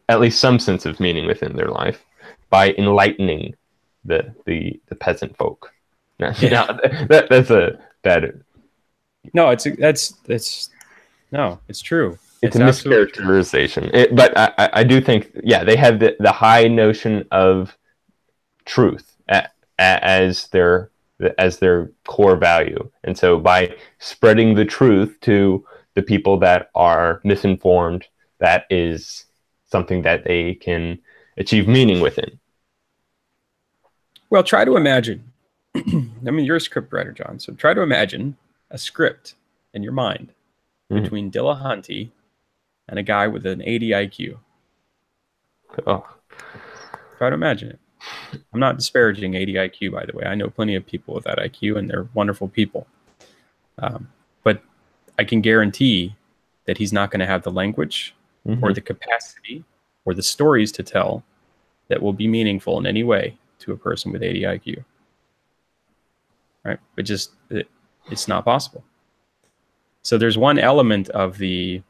at least some sense of meaning within their life, by enlightening the peasant folk. Now, that's a bad. No, it's true. It's a mischaracterization. But I do think, yeah, they have the high notion of truth as their core value, and so by spreading the truth to the people that are misinformed, that is something that they can achieve meaning within. Well, try to imagine. I mean, you're a script writer, John, so try to imagine a script in your mind between Dillahunty and a guy with an 80 IQ. Oh. Try to imagine it. I'm not disparaging 80 IQ, by the way. I know plenty of people with that IQ, and they're wonderful people. But I can guarantee that he's not going to have the language or the capacity or the stories to tell that will be meaningful in any way to a person with 80 IQ. Right? But it's not possible. So there's one element of the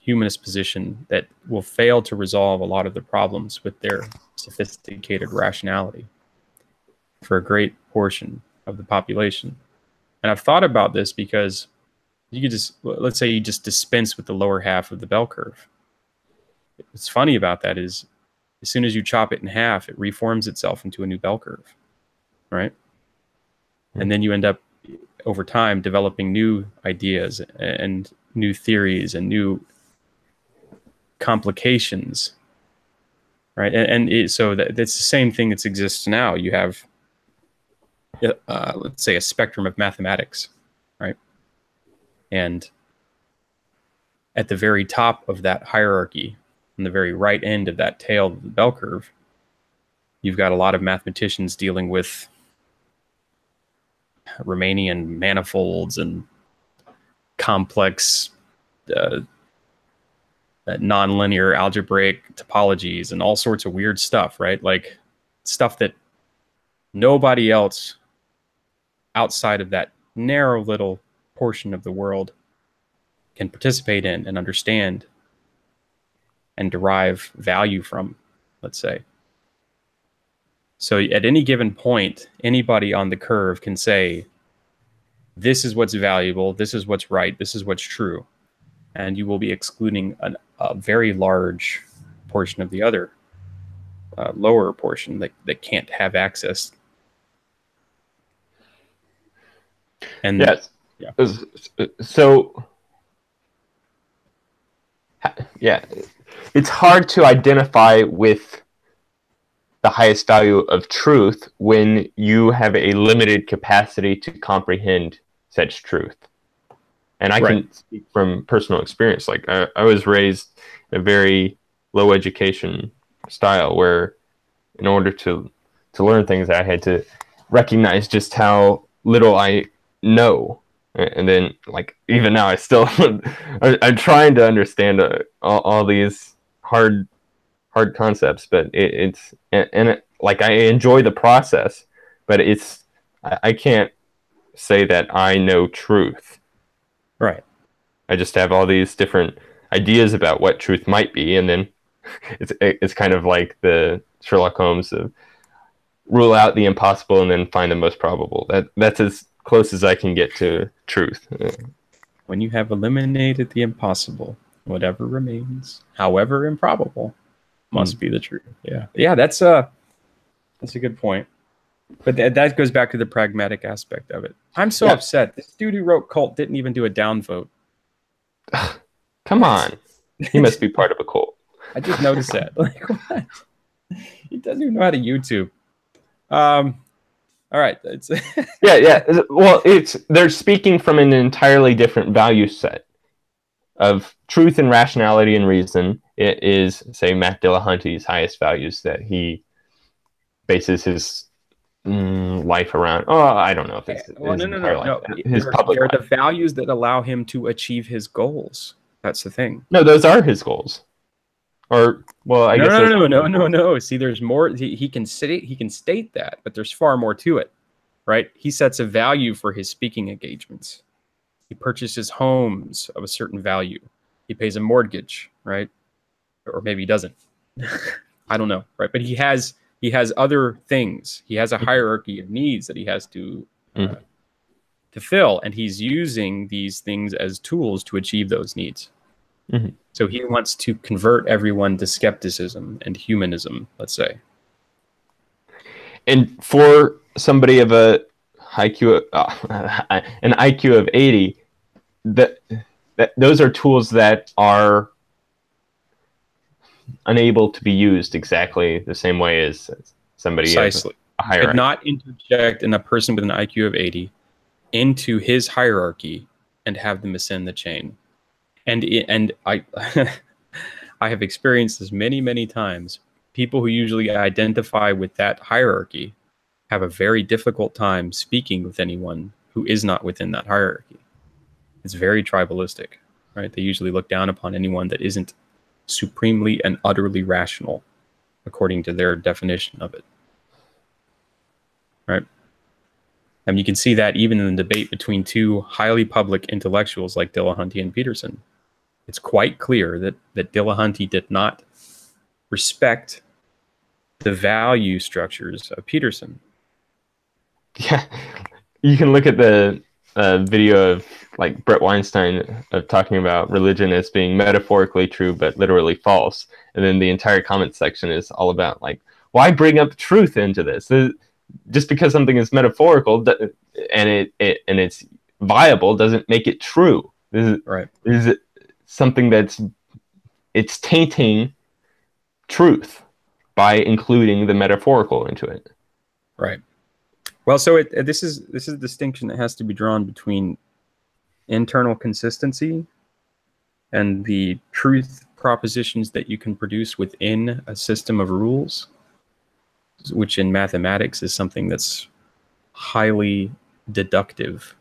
humanist position that will fail to resolve a lot of the problems with their sophisticated rationality for a great portion of the population. And I've thought about this because you could let's say you just dispense with the lower half of the bell curve. What's funny about that is, as soon as you chop it in half, it reforms itself into a new bell curve, right? And then you end up, over time, developing new ideas and new theories and new complications, right? So that's the same thing that exists now. You have, let's say, a spectrum of mathematics, right? And at the very top of that hierarchy, on the very right end of that tail of the bell curve, you've got a lot of mathematicians dealing with Riemannian manifolds and complex nonlinear algebraic topologies and all sorts of weird stuff, right? Like stuff that nobody else outside of that narrow little portion of the world can participate in and understand and derive value from, let's say. So at any given point, anybody on the curve can say, this is what's valuable, this is what's right, this is what's true. And you will be excluding a very large portion of the other lower portion that can't have access. And yes. Yeah. So, yeah, it's hard to identify with the highest value of truth when you have a limited capacity to comprehend such truth. And I can speak from personal experience. Like I was raised in a very low education style where in order to learn things, I had to recognize just how little I know. And then, like, even now, I still, I'm trying to understand all these hard concepts, but like, I enjoy the process, but I can't say that I know truth. Right. I just have all these different ideas about what truth might be, and then it's kind of like the Sherlock Holmes of rule out the impossible and then find the most probable. That's as close as I can get to truth. When you have eliminated the impossible, whatever remains, however improbable, must be the truth. Yeah. Yeah, that's a good point. But that goes back to the pragmatic aspect of it. I'm so upset. This dude who wrote Cult didn't even do a downvote. Come on. He must be part of a cult. I just noticed that. Like, what? He doesn't even know how to YouTube. All right. It's yeah. Well, they're speaking from an entirely different value set of truth and rationality and reason. It is, say, Matt Dillahunty's highest values that he bases his life around. Oh, I don't know if it's no. His public they're the values that allow him to achieve his goals. That's the thing. No, those are his goals. Or well, I guess no. See, there's more. He can state that, but there's far more to it, right? He sets a value for his speaking engagements. He purchases homes of a certain value. He pays a mortgage, right? Or maybe he doesn't. I don't know, right? But he has other things. He has a hierarchy of needs that he has to fill, and he's using these things as tools to achieve those needs. So he wants to convert everyone to skepticism and humanism, let's say. And for somebody of an IQ of 80, those are tools that are unable to be used exactly the same way as somebody Precisely. A hierarchy. Could not interject in a person with an IQ of 80 into his hierarchy and have them ascend the chain. And I I have experienced this many times. People who usually identify with that hierarchy have a very difficult time speaking with anyone who is not within that hierarchy. It's very tribalistic, right? They usually look down upon anyone that isn't supremely and utterly rational, according to their definition of it. Right? And you can see that even in the debate between two highly public intellectuals like Dillahunty and Peterson. It's quite clear that Dillahunty did not respect the value structures of Peterson. Yeah, you can look at the video of like Brett Weinstein of talking about religion as being metaphorically true but literally false, and then the entire comment section is all about like, why bring up truth into this? Just because something is metaphorical and it's viable doesn't make it true. This is something it's tainting truth by including the metaphorical into it. Right. Well, so this is a distinction that has to be drawn between internal consistency and the truth propositions that you can produce within a system of rules, which in mathematics is something that's highly deductive,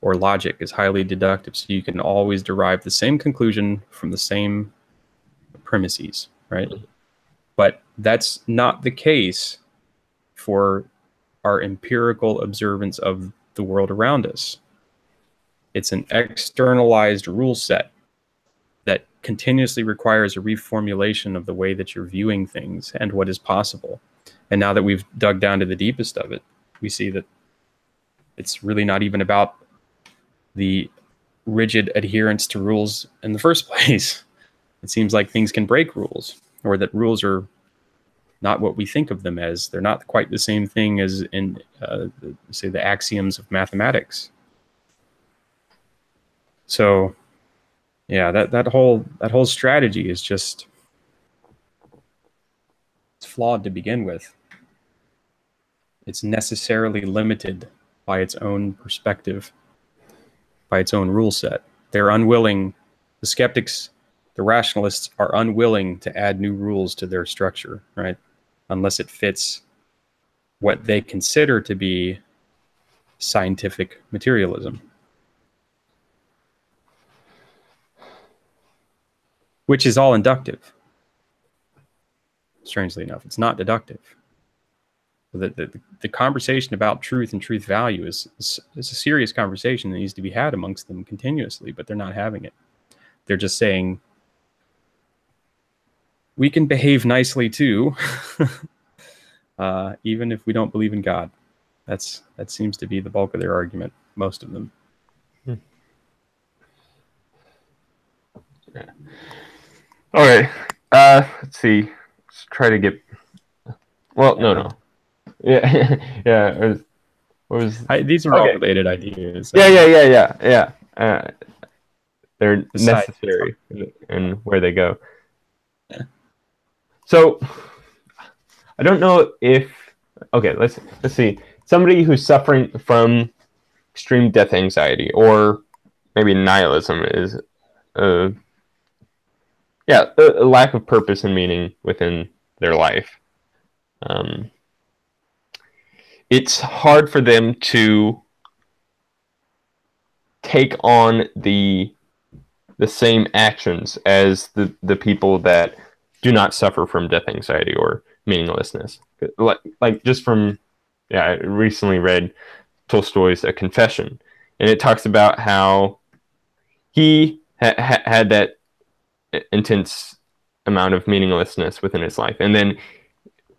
or logic is highly deductive. So you can always derive the same conclusion from the same premises, right? But that's not the case for our empirical observance of the world around us. It's an externalized rule set that continuously requires a reformulation of the way that you're viewing things and what is possible. And now that we've dug down to the deepest of it, we see that it's really not even about the rigid adherence to rules in the first place. It seems like things can break rules, or that rules are not what we think of them as. They're not quite the same thing as in, say, the axioms of mathematics. So, yeah, that whole strategy is just, it's flawed to begin with. It's necessarily limited by its own perspective, by its own rule set. They're unwilling, the skeptics, the rationalists are unwilling to add new rules to their structure, right? Unless it fits what they consider to be scientific materialism. Which is all inductive. Strangely enough, it's not deductive. The conversation about truth and truth value is a serious conversation that needs to be had amongst them continuously, but they're not having it. They're just saying, we can behave nicely too, even if we don't believe in God. That seems to be the bulk of their argument, most of them. Yeah. All right. Let's see. Let's try to get. Well, no. Yeah, yeah. These are all related ideas. Yeah. They're necessary in where they go. Yeah. So, I don't know if. Okay, let's see. Somebody who's suffering from extreme death anxiety or maybe nihilism is, a lack of purpose and meaning within their life. It's hard for them to take on the same actions as the people that do not suffer from death anxiety or meaninglessness. Like just from, I recently read Tolstoy's A Confession, and it talks about how he had that intense amount of meaninglessness within his life, and then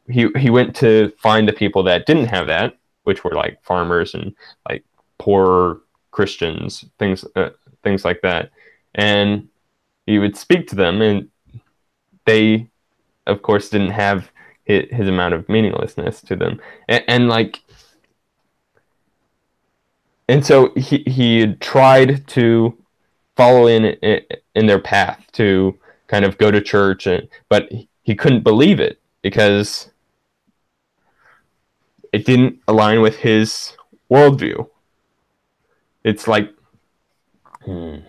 he went to find the people that didn't have that, which were like farmers and like poor Christians, things like that, and he would speak to them, and they, of course, didn't have his amount of meaninglessness to them, and so he tried to follow in their path to kind of go to church, but he couldn't believe it because it didn't align with his worldview. It's like, the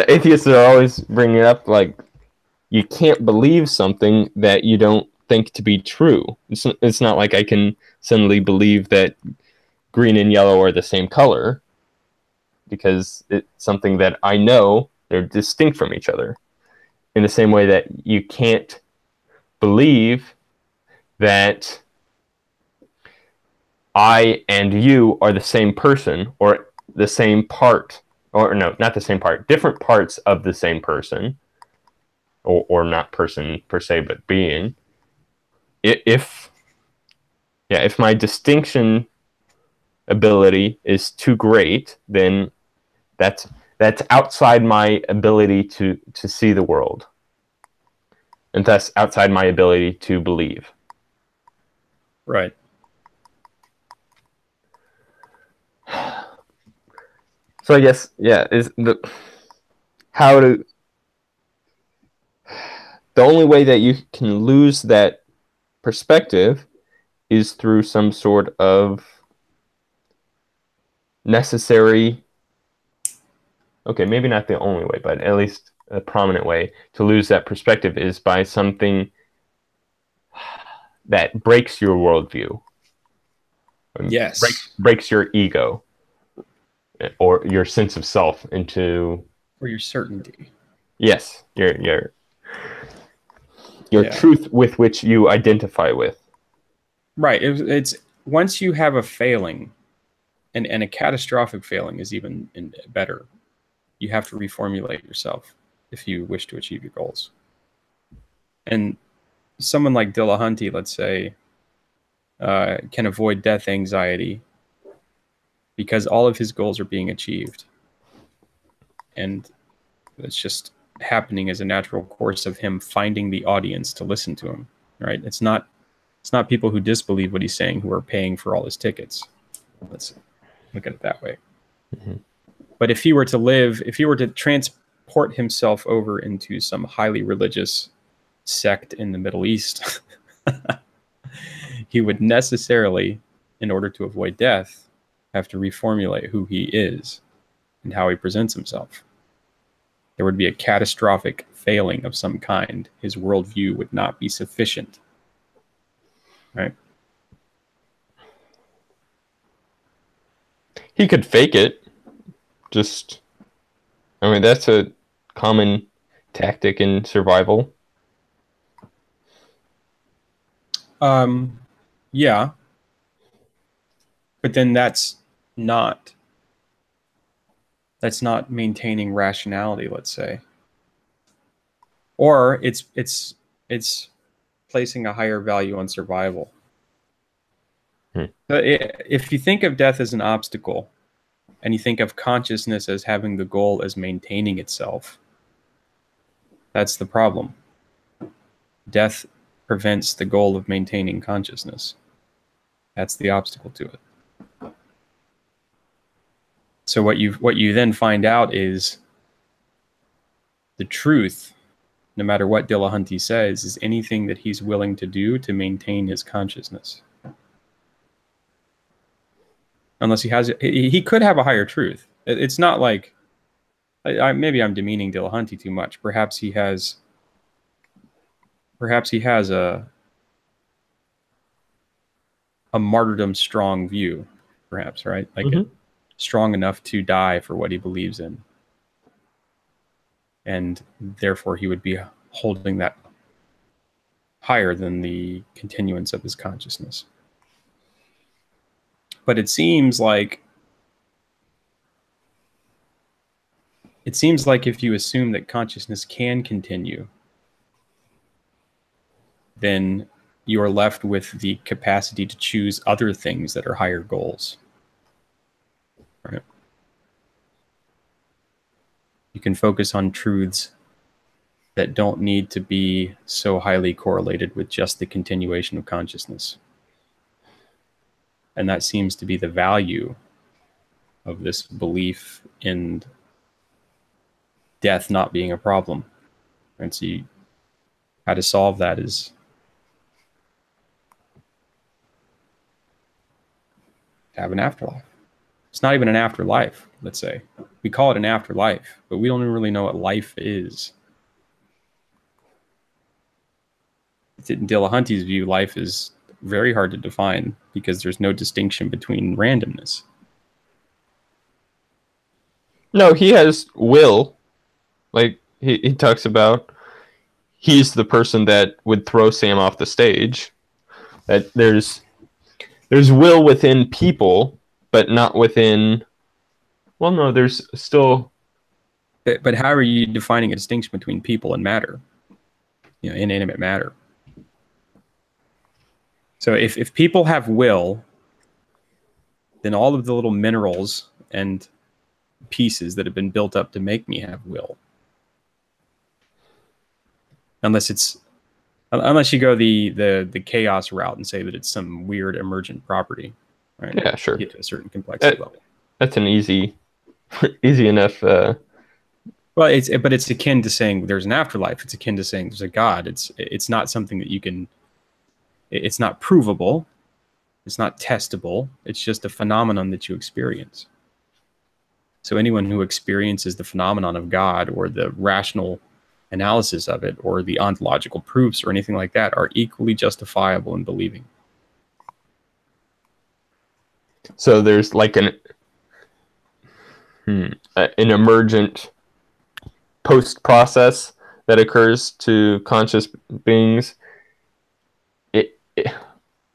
atheists are always bringing up, like, you can't believe something that you don't think to be true. It's not like I can suddenly believe that green and yellow are the same color, because it's something that I know they're distinct from each other. In the same way that you can't believe that I and you are the same person, or the same part, or no, not the same part, different parts of the same person, or not person per se, but being. If my distinction ability is too great, then that's outside my ability to see the world, and thus outside my ability to believe. Right. So I guess, is the only way that you can lose that perspective is through some sort of necessary, okay, maybe not the only way, but at least a prominent way to lose that perspective is by something that breaks your worldview. Yes. Breaks your ego or your sense of self into, or your certainty. Yes, your truth with which you identify with. Right. It's once you have a failing, and a catastrophic failing is even better. You have to reformulate yourself if you wish to achieve your goals. And someone like Dillahunty, let's say, can avoid death anxiety because all of his goals are being achieved. And it's just happening as a natural course of him finding the audience to listen to him, right? It's not people who disbelieve what he's saying who are paying for all his tickets. Let's look at it that way. Mm-hmm. But if he were to transport himself over into some highly religious sect in the Middle East, he would necessarily, in order to avoid death, have to reformulate who he is and how he presents himself. There would be a catastrophic failing of some kind. His worldview would not be sufficient. Right? He could fake it. That's a common tactic in survival. Yeah, but then not that's not maintaining rationality, let's say. Or it's placing a higher value on survival. Hmm. If you think of death as an obstacle, and you think of consciousness as having the goal as maintaining itself, that's the problem. Death prevents the goal of maintaining consciousness. That's the obstacle to it. So what you then find out is the truth, no matter what Dillahunty says, is anything that he's willing to do to maintain his consciousness. Unless he could have a higher truth. It's not like, maybe I'm demeaning Dillahunty too much. Perhaps he has a martyrdom strong view, perhaps, right? Like strong enough to die for what he believes in. And therefore he would be holding that higher than the continuance of his consciousness. But it seems like if you assume that consciousness can continue, then you are left with the capacity to choose other things that are higher goals. Right? You can focus on truths that don't need to be so highly correlated with just the continuation of consciousness. And that seems to be the value of this belief in death not being a problem. And so how to solve that is to have an afterlife. It's not even an afterlife, let's say. We call it an afterlife, but we don't even really know what life is. In Dillahunty's view, life is very hard to define because there's no distinction between randomness. No, he has will. Like he talks about, he's the person that would throw Sam off the stage. That there's will within people, but not within. Well, no, there's still. But how are you defining a distinction between people and matter? You know, inanimate matter. So if people have will, then all of the little minerals and pieces that have been built up to make me have will. Unless you go the chaos route and say that it's some weird emergent property, right? Yeah, sure. Get to a certain complexity level. That's an easy enough. Well, it's akin to saying there's an afterlife. It's akin to saying there's a God. It's not something that you can. It's not provable. It's not testable. It's just a phenomenon that you experience. So anyone who experiences the phenomenon of God or the rational analysis of it or the ontological proofs or anything like that are equally justifiable in believing. So there's like an emergent post-process that occurs to conscious beings.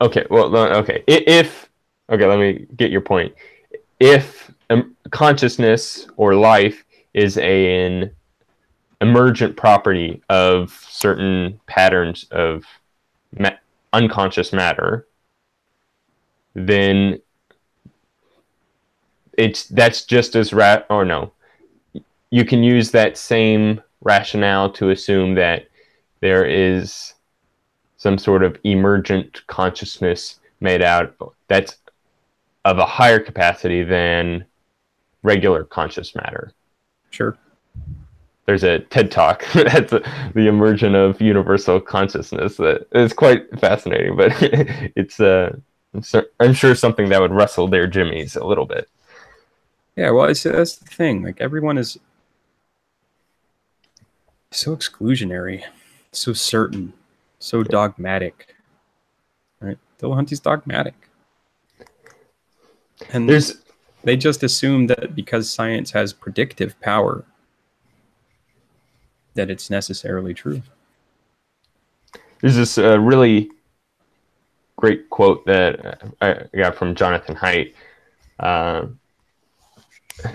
Okay, let me get your point. If consciousness or life is an emergent property of certain patterns of unconscious matter, then that's just as you can use that same rationale to assume that there is some sort of emergent consciousness made out that's of a higher capacity than regular conscious matter. Sure. There's a TED Talk that's the emergence of universal consciousness that is quite fascinating, but it's I'm sure something that would rustle their jimmies a little bit. Yeah, well, that's the thing. Like, everyone is so exclusionary, so certain, so dogmatic. Right? Dillahunty's dogmatic. And they just assume that because science has predictive power, that it's necessarily true. There's this really great quote that I got from Jonathan Haidt,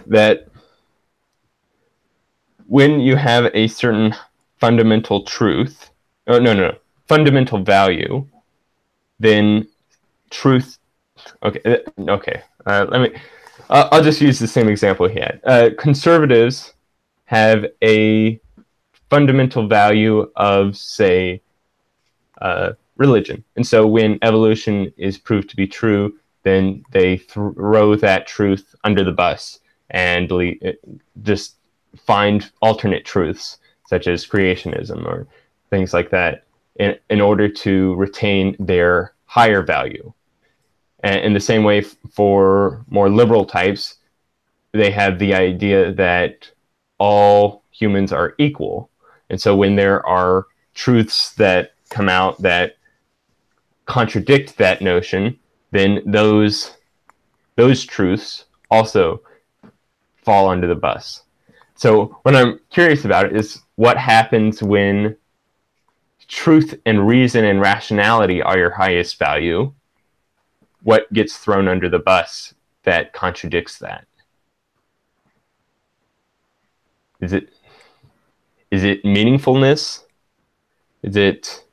that when you have a certain fundamental truth, oh, no, fundamental value, then truth. Okay. I'll just use the same example he had. Conservatives have a fundamental value of, say, religion, and so when evolution is proved to be true, then they throw that truth under the bus and just find alternate truths such as creationism or things like that in order to retain their higher value. And in the same way, for more liberal types, they have the idea that all humans are equal. And so when there are truths that come out that contradict that notion, then those truths also fall under the bus. So what I'm curious about is what happens when truth and reason and rationality are your highest value. What gets thrown under the bus that contradicts that? Is it meaningfulness? Is it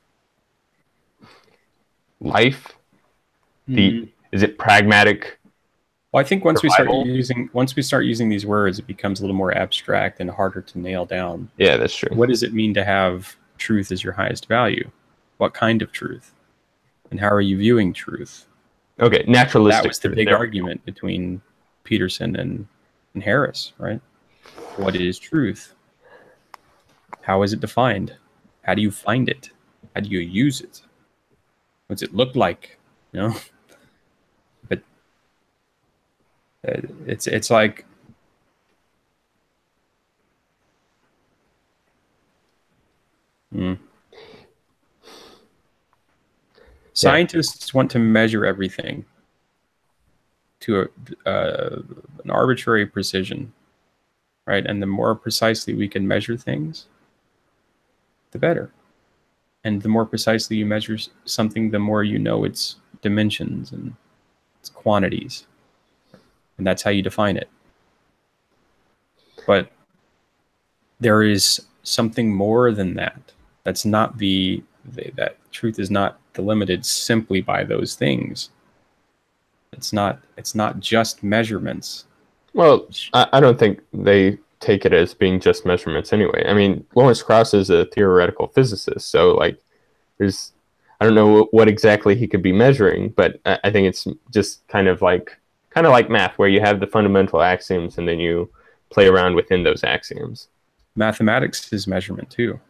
life? Is it pragmatic? Well, I think once survival? we start using these words, it becomes a little more abstract and harder to nail down. Yeah, that's true. What does it mean to have truth as your highest value? What kind of truth? And how are you viewing truth? Okay, naturalistic. That was the big argument between Peterson and Harris, right? What is truth? How is it defined? How do you find it? How do you use it? What's it look like? You know? But it's like scientists want to measure everything to an arbitrary precision, right? And the more precisely we can measure things, the better. And the more precisely you measure something, the more you know its dimensions and its quantities. And that's how you define it. But there is something more than that. That's not that truth is not delimited simply by those things. It's not just measurements. Well, I don't think they take it as being just measurements anyway. I mean, Lawrence Krauss is a theoretical physicist, so like I don't know what exactly he could be measuring, but I think it's just kind of like math, where you have the fundamental axioms and then you play around within those axioms. Mathematics is measurement too.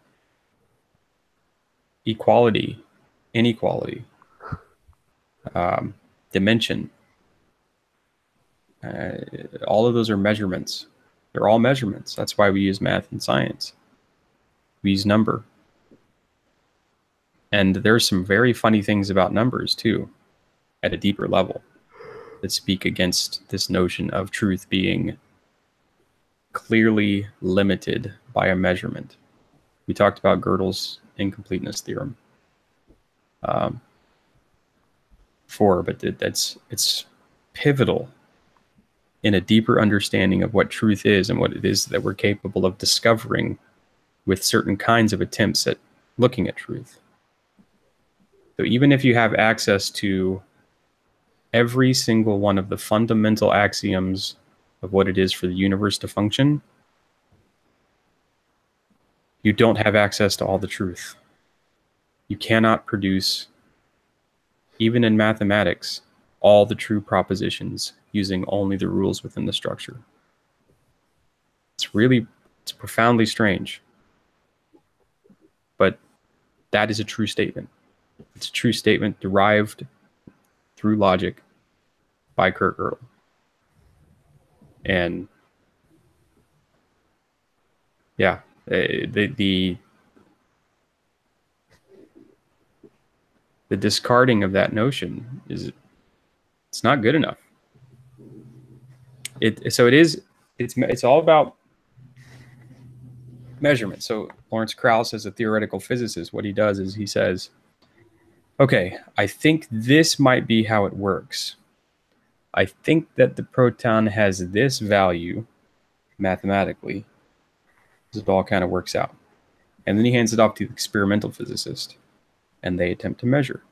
Equality, inequality, dimension. All of those are measurements. They're all measurements. That's why we use math and science. We use number. And there's some very funny things about numbers too, at a deeper level, that speak against this notion of truth being clearly limited by a measurement. We talked about Gödel's incompleteness theorem but it's pivotal in a deeper understanding of what truth is and what it is that we're capable of discovering with certain kinds of attempts at looking at truth. So even if you have access to every single one of the fundamental axioms of what it is for the universe to function, you don't have access to all the truth. You cannot produce, even in mathematics, all the true propositions using only the rules within the structure. It's profoundly strange. But that is a true statement. It's a true statement derived through logic by Kurt Gödel. And yeah, the discarding of that notion it's not good enough. It's all about measurement. So Lawrence Krauss, as a theoretical physicist, what he does is he says, Okay, I think this might be how it works. I think that the proton has this value mathematically. It all kind of works out. And then he hands it off to the experimental physicist, and they attempt to measure.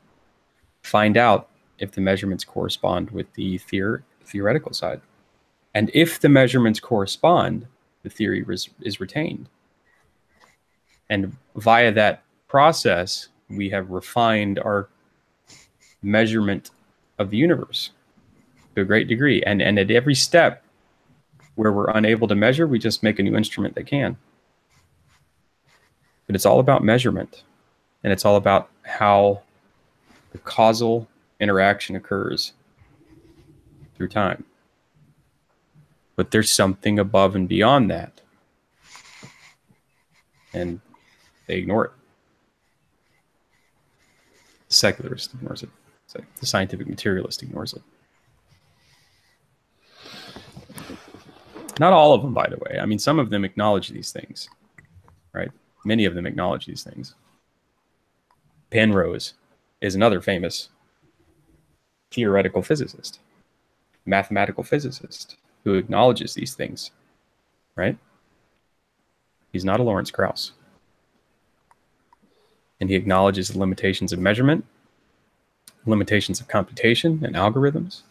Find out if the measurements correspond with the theoretical side. And if the measurements correspond, the theory is retained. And via that process, we have refined our measurement of the universe to a great degree. And at every step where we're unable to measure, we just make a new instrument that can. But it's all about measurement, and it's all about how the causal interaction occurs through time. But there's something above and beyond that, and they ignore it. The secularist ignores it. The scientific materialist ignores it. Not all of them, by the way. I mean, some of them acknowledge these things, right? Many of them acknowledge these things. Penrose is another famous theoretical physicist, mathematical physicist, who acknowledges these things, right? He's not a Lawrence Krauss. And he acknowledges the limitations of measurement, limitations of computation and algorithms.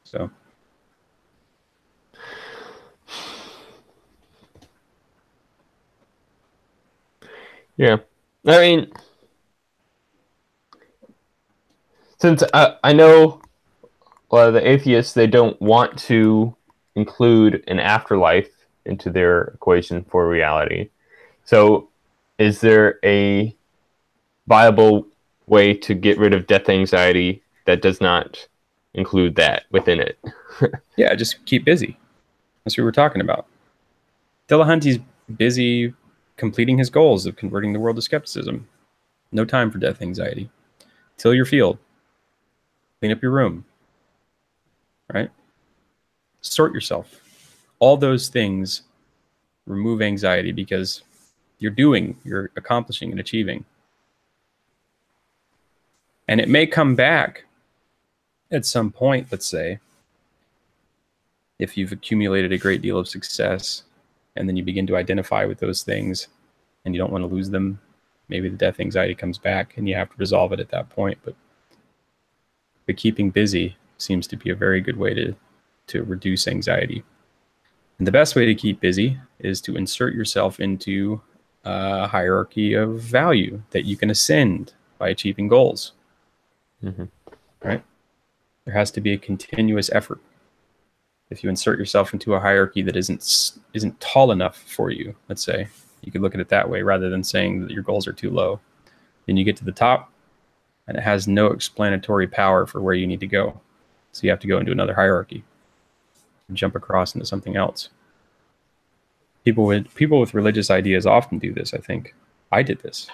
So... yeah. I mean, since I know a lot of the atheists, they don't want to include an afterlife into their equation for reality. So is there a viable way to get rid of death anxiety that does not include that within it? Yeah, just keep busy. That's what we're talking about. Delahanty's busy completing his goals of converting the world to skepticism. No time for death anxiety. Till your field. Clean up your room. Right? Sort yourself. All those things remove anxiety because you're accomplishing and achieving. And it may come back at some point, let's say, if you've accumulated a great deal of success and then you begin to identify with those things and you don't want to lose them. Maybe the death anxiety comes back and you have to resolve it at that point. But keeping busy seems to be a very good way to reduce anxiety. And the best way to keep busy is to insert yourself into a hierarchy of value that you can ascend by achieving goals. Mm-hmm. Right? There has to be a continuous effort. If you insert yourself into a hierarchy that isn't tall enough for you, let's say, you could look at it that way rather than saying that your goals are too low. Then you get to the top and it has no explanatory power for where you need to go. So you have to go into another hierarchy and jump across into something else. People with religious ideas often do this, I think. I did this,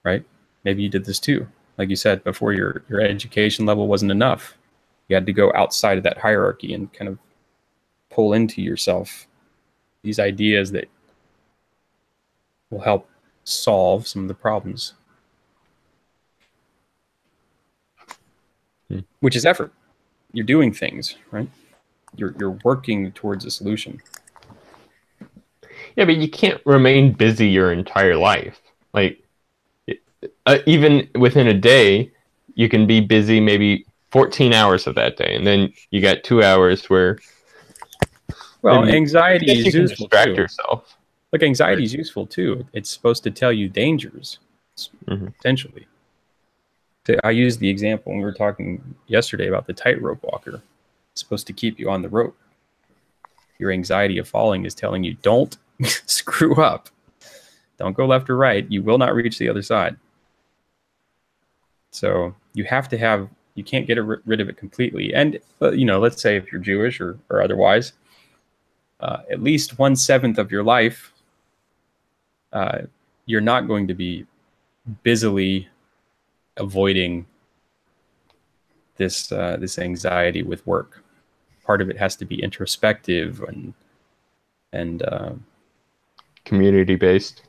right? Maybe you did this too. Like you said before, your education level wasn't enough. You had to go outside of that hierarchy and kind of pull into yourself these ideas that will help solve some of the problems. Which is effort. You're doing things, right? You're working towards a solution. Yeah, but you can't remain busy your entire life. Like, even within a day, you can be busy maybe 14 hours of that day, and then you got 2 hours where... Well, anxiety is useful too. Distract yourself. Look, anxiety is useful too. It's supposed to tell you dangers, potentially. I used the example when we were talking yesterday about the tightrope walker. It's supposed to keep you on the rope. Your anxiety of falling is telling you, don't screw up. Don't go left or right. You will not reach the other side. So you have to have... You can't get rid of it completely. And, let's say if you're Jewish or otherwise, at least 1/7 of your life, you're not going to be busily avoiding this anxiety with work. Part of it has to be introspective and community based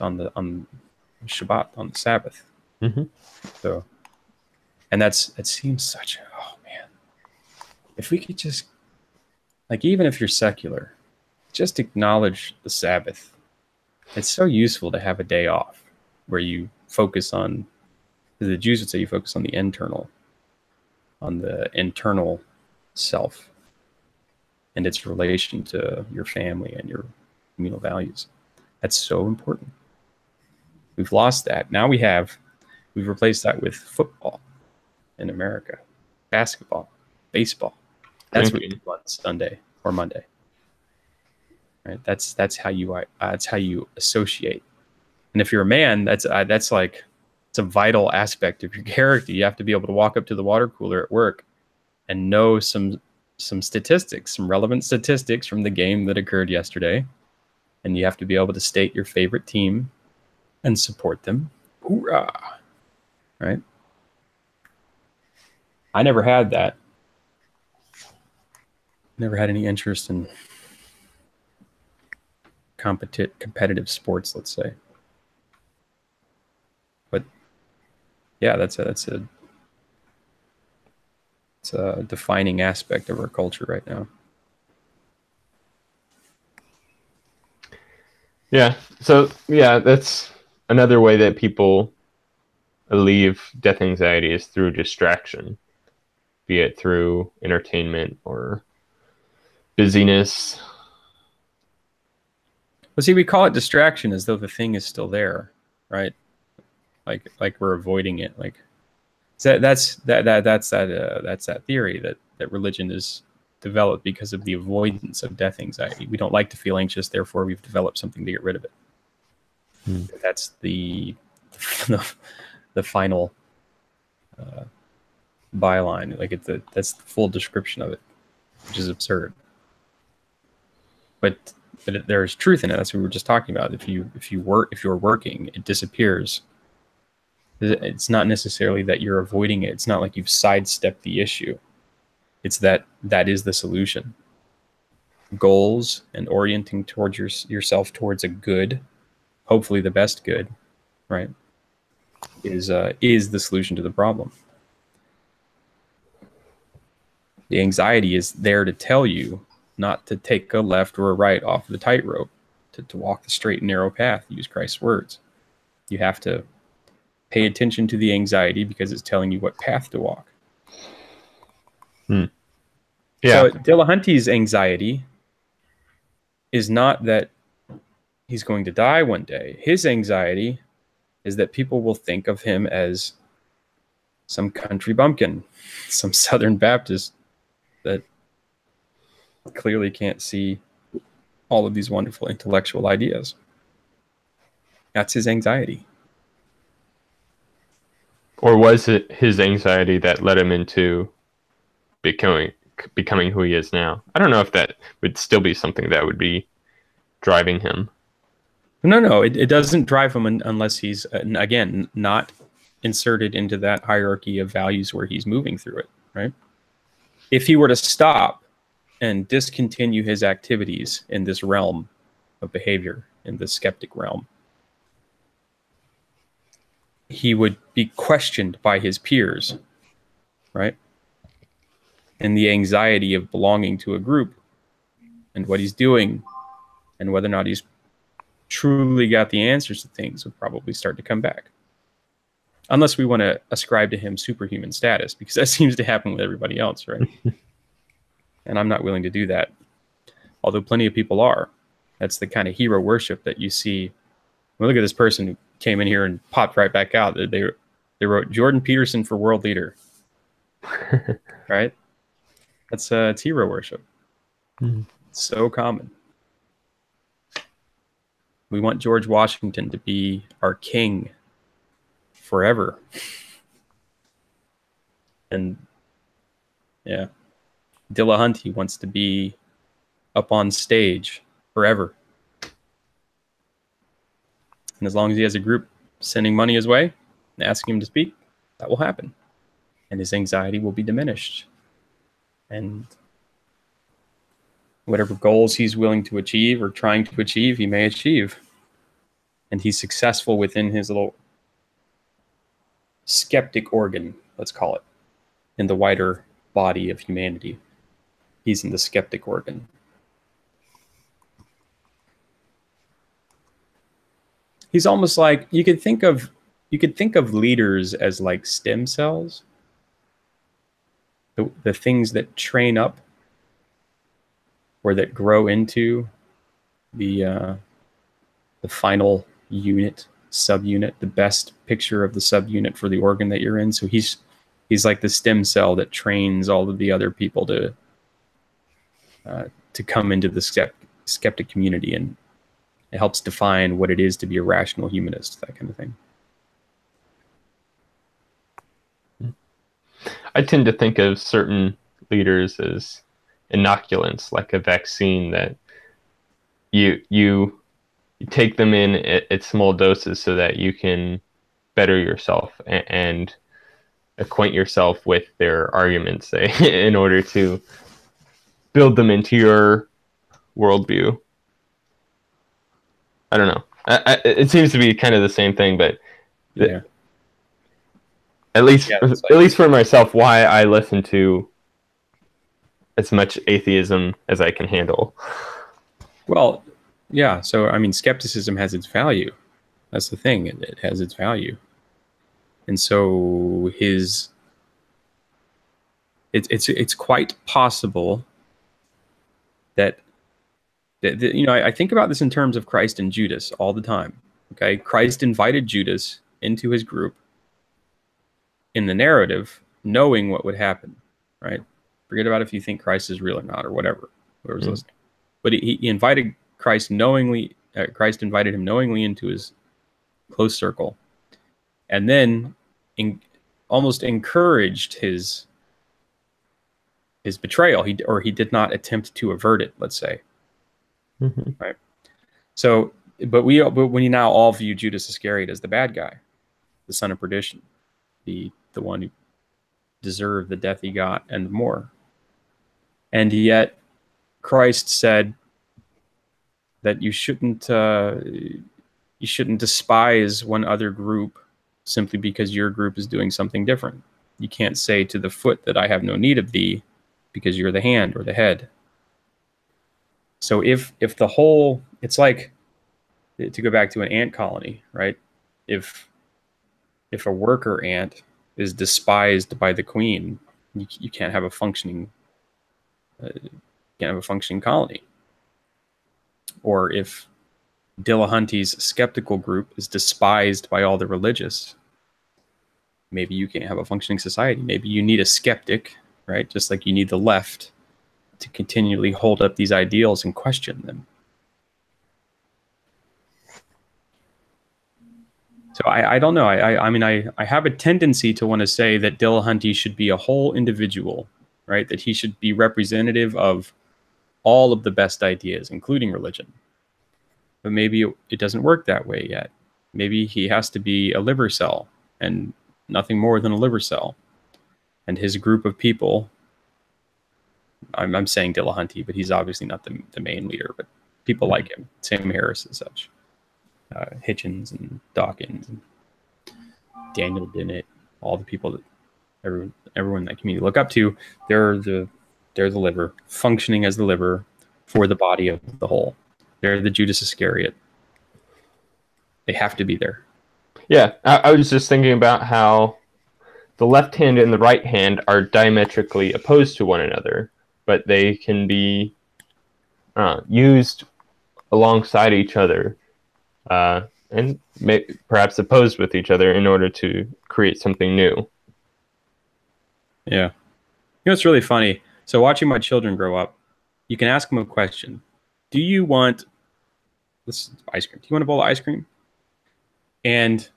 on Shabbat, on the Sabbath. Mm-hmm. So, and that seems such, oh man, if we could just, like, even if you're secular, just acknowledge the Sabbath. It's so useful to have a day off where you focus on, the Jews would say you focus on the internal self and its relation to your family and your communal values. That's so important. We've lost that. Now we've replaced that with football in America, basketball, baseball. That's what you do on Sunday or Monday. Right? That's how you associate. And if you're a man, that's like, it's a vital aspect of your character. You have to be able to walk up to the water cooler at work and know some statistics, some relevant statistics from the game that occurred yesterday. And you have to be able to state your favorite team and support them. Hoorah! Right? I never had that. Never had any interest in competitive sports, let's say. But yeah, it's a defining aspect of our culture right now. Yeah. So yeah, that's another way that people alleviate death anxiety is through distraction, be it through entertainment or busyness. Well, see, we call it distraction as though the thing is still there, right? Like we're avoiding it. Like that's that theory that religion is developed because of the avoidance of death anxiety. We don't like to feel anxious, therefore we've developed something to get rid of it. That's the final byline. Like that's the full description of it, which is absurd. But there's truth in it. That's what we were just talking about. If you're working, it disappears. It's not necessarily that you're avoiding it. It's not like you've sidestepped the issue. It's that is the solution. Goals and orienting towards yourself towards a good, hopefully the best good, right, is the solution to the problem. The anxiety is there to tell you not to take a left or a right off the tightrope, to walk the straight and narrow path, use Christ's words. You have to pay attention to the anxiety because it's telling you what path to walk. Yeah. So Dillahunty's anxiety is not that he's going to die one day. His anxiety is that people will think of him as some country bumpkin, some Southern Baptist that clearly can't see all of these wonderful intellectual ideas. That's his anxiety. Or was it his anxiety that led him into becoming who he is now? I don't know if that would still be something that would be driving him. No, it doesn't drive him unless he's, again, not inserted into that hierarchy of values where he's moving through it, right? If he were to stop and discontinue his activities in this realm of behavior, in the skeptic realm, he would be questioned by his peers, right? And the anxiety of belonging to a group and what he's doing and whether or not he's truly got the answers to things would probably start to come back. Unless we want to ascribe to him superhuman status, because that seems to happen with everybody else, right? And I'm not willing to do that. Although plenty of people are. That's the kind of hero worship that you see. Well, look at this person who came in here and popped right back out. They wrote Jordan Peterson for world leader. Right? That's it's hero worship. It's so common. We want George Washington to be our king forever. And yeah, Dillahunty wants to be up on stage forever. And as long as he has a group sending money his way and asking him to speak, that will happen. And his anxiety will be diminished. And whatever goals he's willing to achieve or trying to achieve, he may achieve. and he's successful within his little skeptic organ, let's call it, in the wider body of humanity. He's in the skeptic organ. He's almost like you could think of leaders as like stem cells, the things that train up or that grow into the final unit, subunit, the best picture of the subunit for the organ that you're in. So he's like the stem cell that trains all of the other people to come into the skeptic community, and it helps define what it is to be a rational humanist, that kind of thing. I tend to think of certain leaders as inoculants, like a vaccine that you take them in at small doses so that you can better yourself and acquaint yourself with their arguments, say, in order to build them into your worldview. I don't know. It seems to be kind of the same thing, but yeah. At least for myself, why I listen to as much atheism as I can handle. Well, yeah. So I mean, skepticism has its value. That's the thing. It has its value, and so it's quite possible that you know, I think about this in terms of Christ and Judas all the time. Okay, Christ invited Judas into his group in the narrative, knowing what would happen, right? Forget about if you think Christ is real or not, or whatever, whoever's listening. But he invited Christ knowingly. Christ invited him knowingly into his close circle, and then almost encouraged his betrayal. He did not attempt to avert it, let's say. Right. So, but we now all view Judas Iscariot as the bad guy, the son of perdition, the one who deserved the death he got and more. And yet, Christ said that you shouldn't despise one other group simply because your group is doing something different. You can't say to the foot that I have no need of thee because you're the hand or the head. So if the whole, it's like, to go back to an ant colony, right? If a worker ant is despised by the queen, you can't have a functioning colony. Or if Dillahunty's skeptical group is despised by all the religious, maybe you can't have a functioning society. Maybe you need a skeptic, right? Just like you need the left to continually hold up these ideals and question them. So I don't know. I mean, I have a tendency to want to say that Dillahunty should be a whole individual, right? That he should be representative of all of the best ideas, including religion. But maybe it doesn't work that way yet. Maybe he has to be a liver cell and nothing more than a liver cell. And his group of people, I'm saying Dillahunty, but he's obviously not the main leader, but people like him, Sam Harris and such, Hitchens and Dawkins and Daniel Dennett, all the people that everyone in that community look up to, they're the liver, functioning as the liver for the body of the whole. They're the Judas Iscariot. They have to be there. Yeah, I was just thinking about how the left hand and the right hand are diametrically opposed to one another, but they can be used alongside each other and perhaps opposed with each other in order to create something new. Yeah. You know, it's really funny. So watching my children grow up, you can ask them a question. Do you want this ice cream? Do you want a bowl of ice cream? And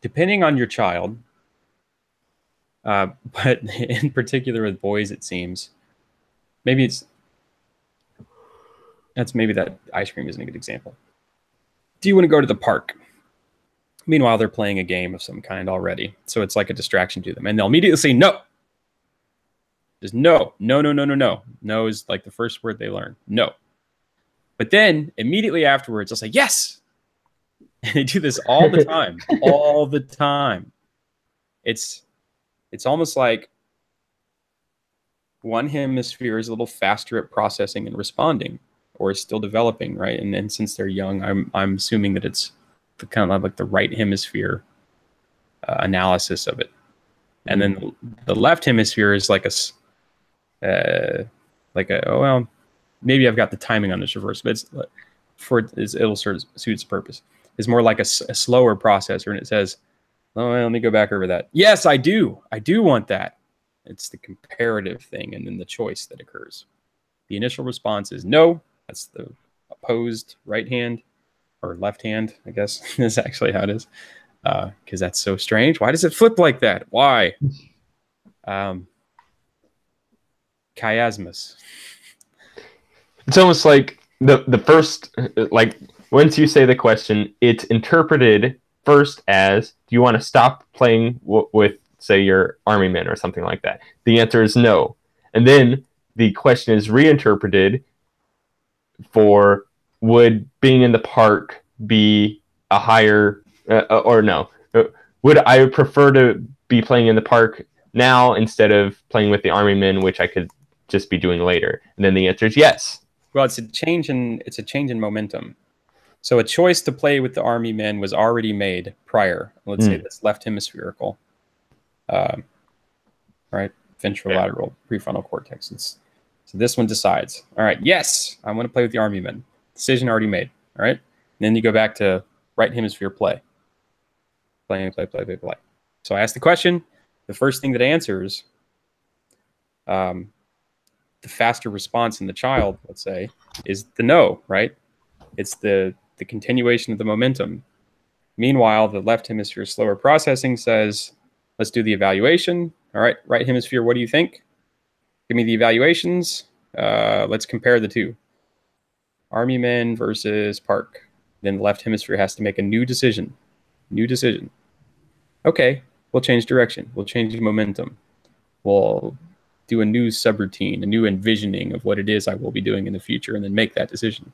depending on your child, but in particular with boys, it seems, maybe that ice cream isn't a good example. Do you want to go to the park? Meanwhile, they're playing a game of some kind already. So it's like a distraction to them. And they'll immediately say no. Just no. No, no, no, no, no. No is like the first word they learn. No. But then immediately afterwards, they'll say yes. And they do this all the time, all the time. It's almost like one hemisphere is a little faster at processing and responding, or is still developing, right? And then since they're young, I'm assuming that it's the kind of like the right hemisphere analysis of it, and then the left hemisphere is like oh well, maybe I've got the timing on this reverse, but it'll sort of suit its purpose. It's more like a slower processor, and it says, oh, well, let me go back over that. Yes, I do want that. It's the comparative thing, and then the choice that occurs. The initial response is no. That's the opposed right hand, or left hand, I guess is actually how it is. Because that's so strange. Why does it flip like that? Why? Chiasmus. It's almost like the first, like once you say the question, it's interpreted first as, do you want to stop playing with, say, your army men or something like that? The answer is no. And then the question is reinterpreted for, would being in the park be a higher, or no, would I prefer to be playing in the park now instead of playing with the army men, which I could just be doing later? And then the answer is yes. Well, it's a change in momentum. So a choice to play with the army men was already made prior. Let's say this left hemispherical, right? Ventrolateral prefrontal cortex. So this one decides, all right, yes, I want to play with the army men. Decision already made, all right? And then you go back to right hemisphere play. Play. So I ask the question. The first thing that answers, the faster response in the child, let's say, is the no, right? It's the continuation of the momentum. Meanwhile, the left hemisphere slower processing says, let's do the evaluation. All right, right hemisphere, what do you think? Give me the evaluations. Let's compare the two. Army men versus park. Then the left hemisphere has to make a new decision. Okay, we'll change direction. We'll change momentum. We'll do a new subroutine, a new envisioning of what it is I will be doing in the future, and then make that decision.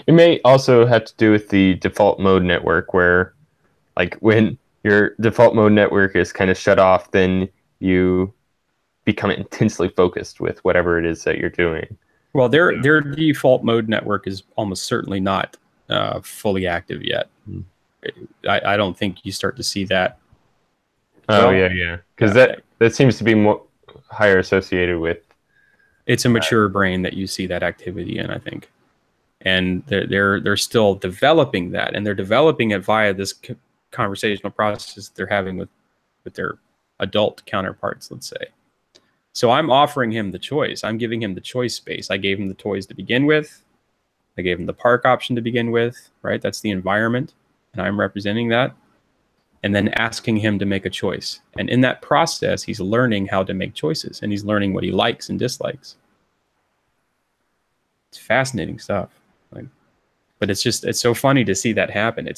It may also have to do with the default mode network, where like when your default mode network is kind of shut off, then you become intensely focused with whatever it is that you're doing. Well, their default mode network is almost certainly not fully active yet. I don't think you start to see that. Oh, well, yeah. Because that seems to be more higher associated with. It's a mature brain that you see that activity in, I think. And they're still developing that, and they're developing it via this conversational process they're having with their adult counterparts, let's say. So I'm offering him the choice. I'm giving him the choice space. I gave him the toys to begin with. I gave him the park option to begin with, right? That's the environment, and I'm representing that. And then asking him to make a choice. And in that process, he's learning how to make choices, and he's learning what he likes and dislikes. It's fascinating stuff. But it's so funny to see that happen.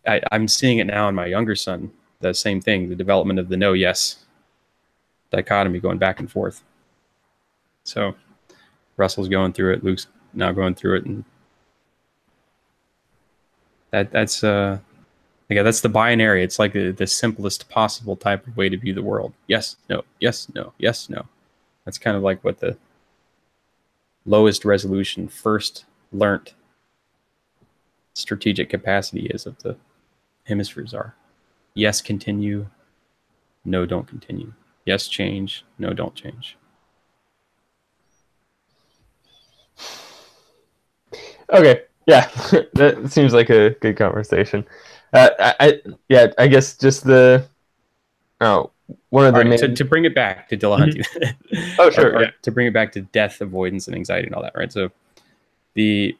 I'm seeing it now in my younger son. The same thing, the development of the no, yes dichotomy going back and forth. So Russell's going through it. Luke's now going through it. And that's the binary. It's like the simplest possible type of way to view the world. Yes, no, yes, no, yes, no. That's kind of like what the lowest resolution, first learnt strategic capacity is of the hemispheres are. Yes, continue. No, don't continue. Yes, change. No, don't change. Okay. Yeah, that seems like a good conversation. I guess just one of the main... to bring it back to Dillahunty. Oh, sure. Yeah. To bring it back to death avoidance and anxiety and all that, right? So the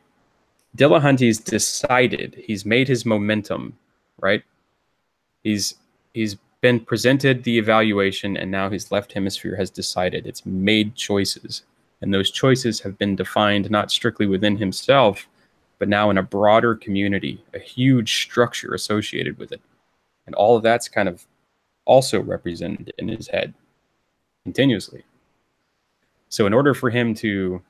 Dillahunty's decided, he's made his momentum, right? He's been presented the evaluation, and now his left hemisphere has decided. It's made choices, and those choices have been defined not strictly within himself, but now in a broader community, a huge structure associated with it. And all of that's kind of also represented in his head continuously. So in order for him to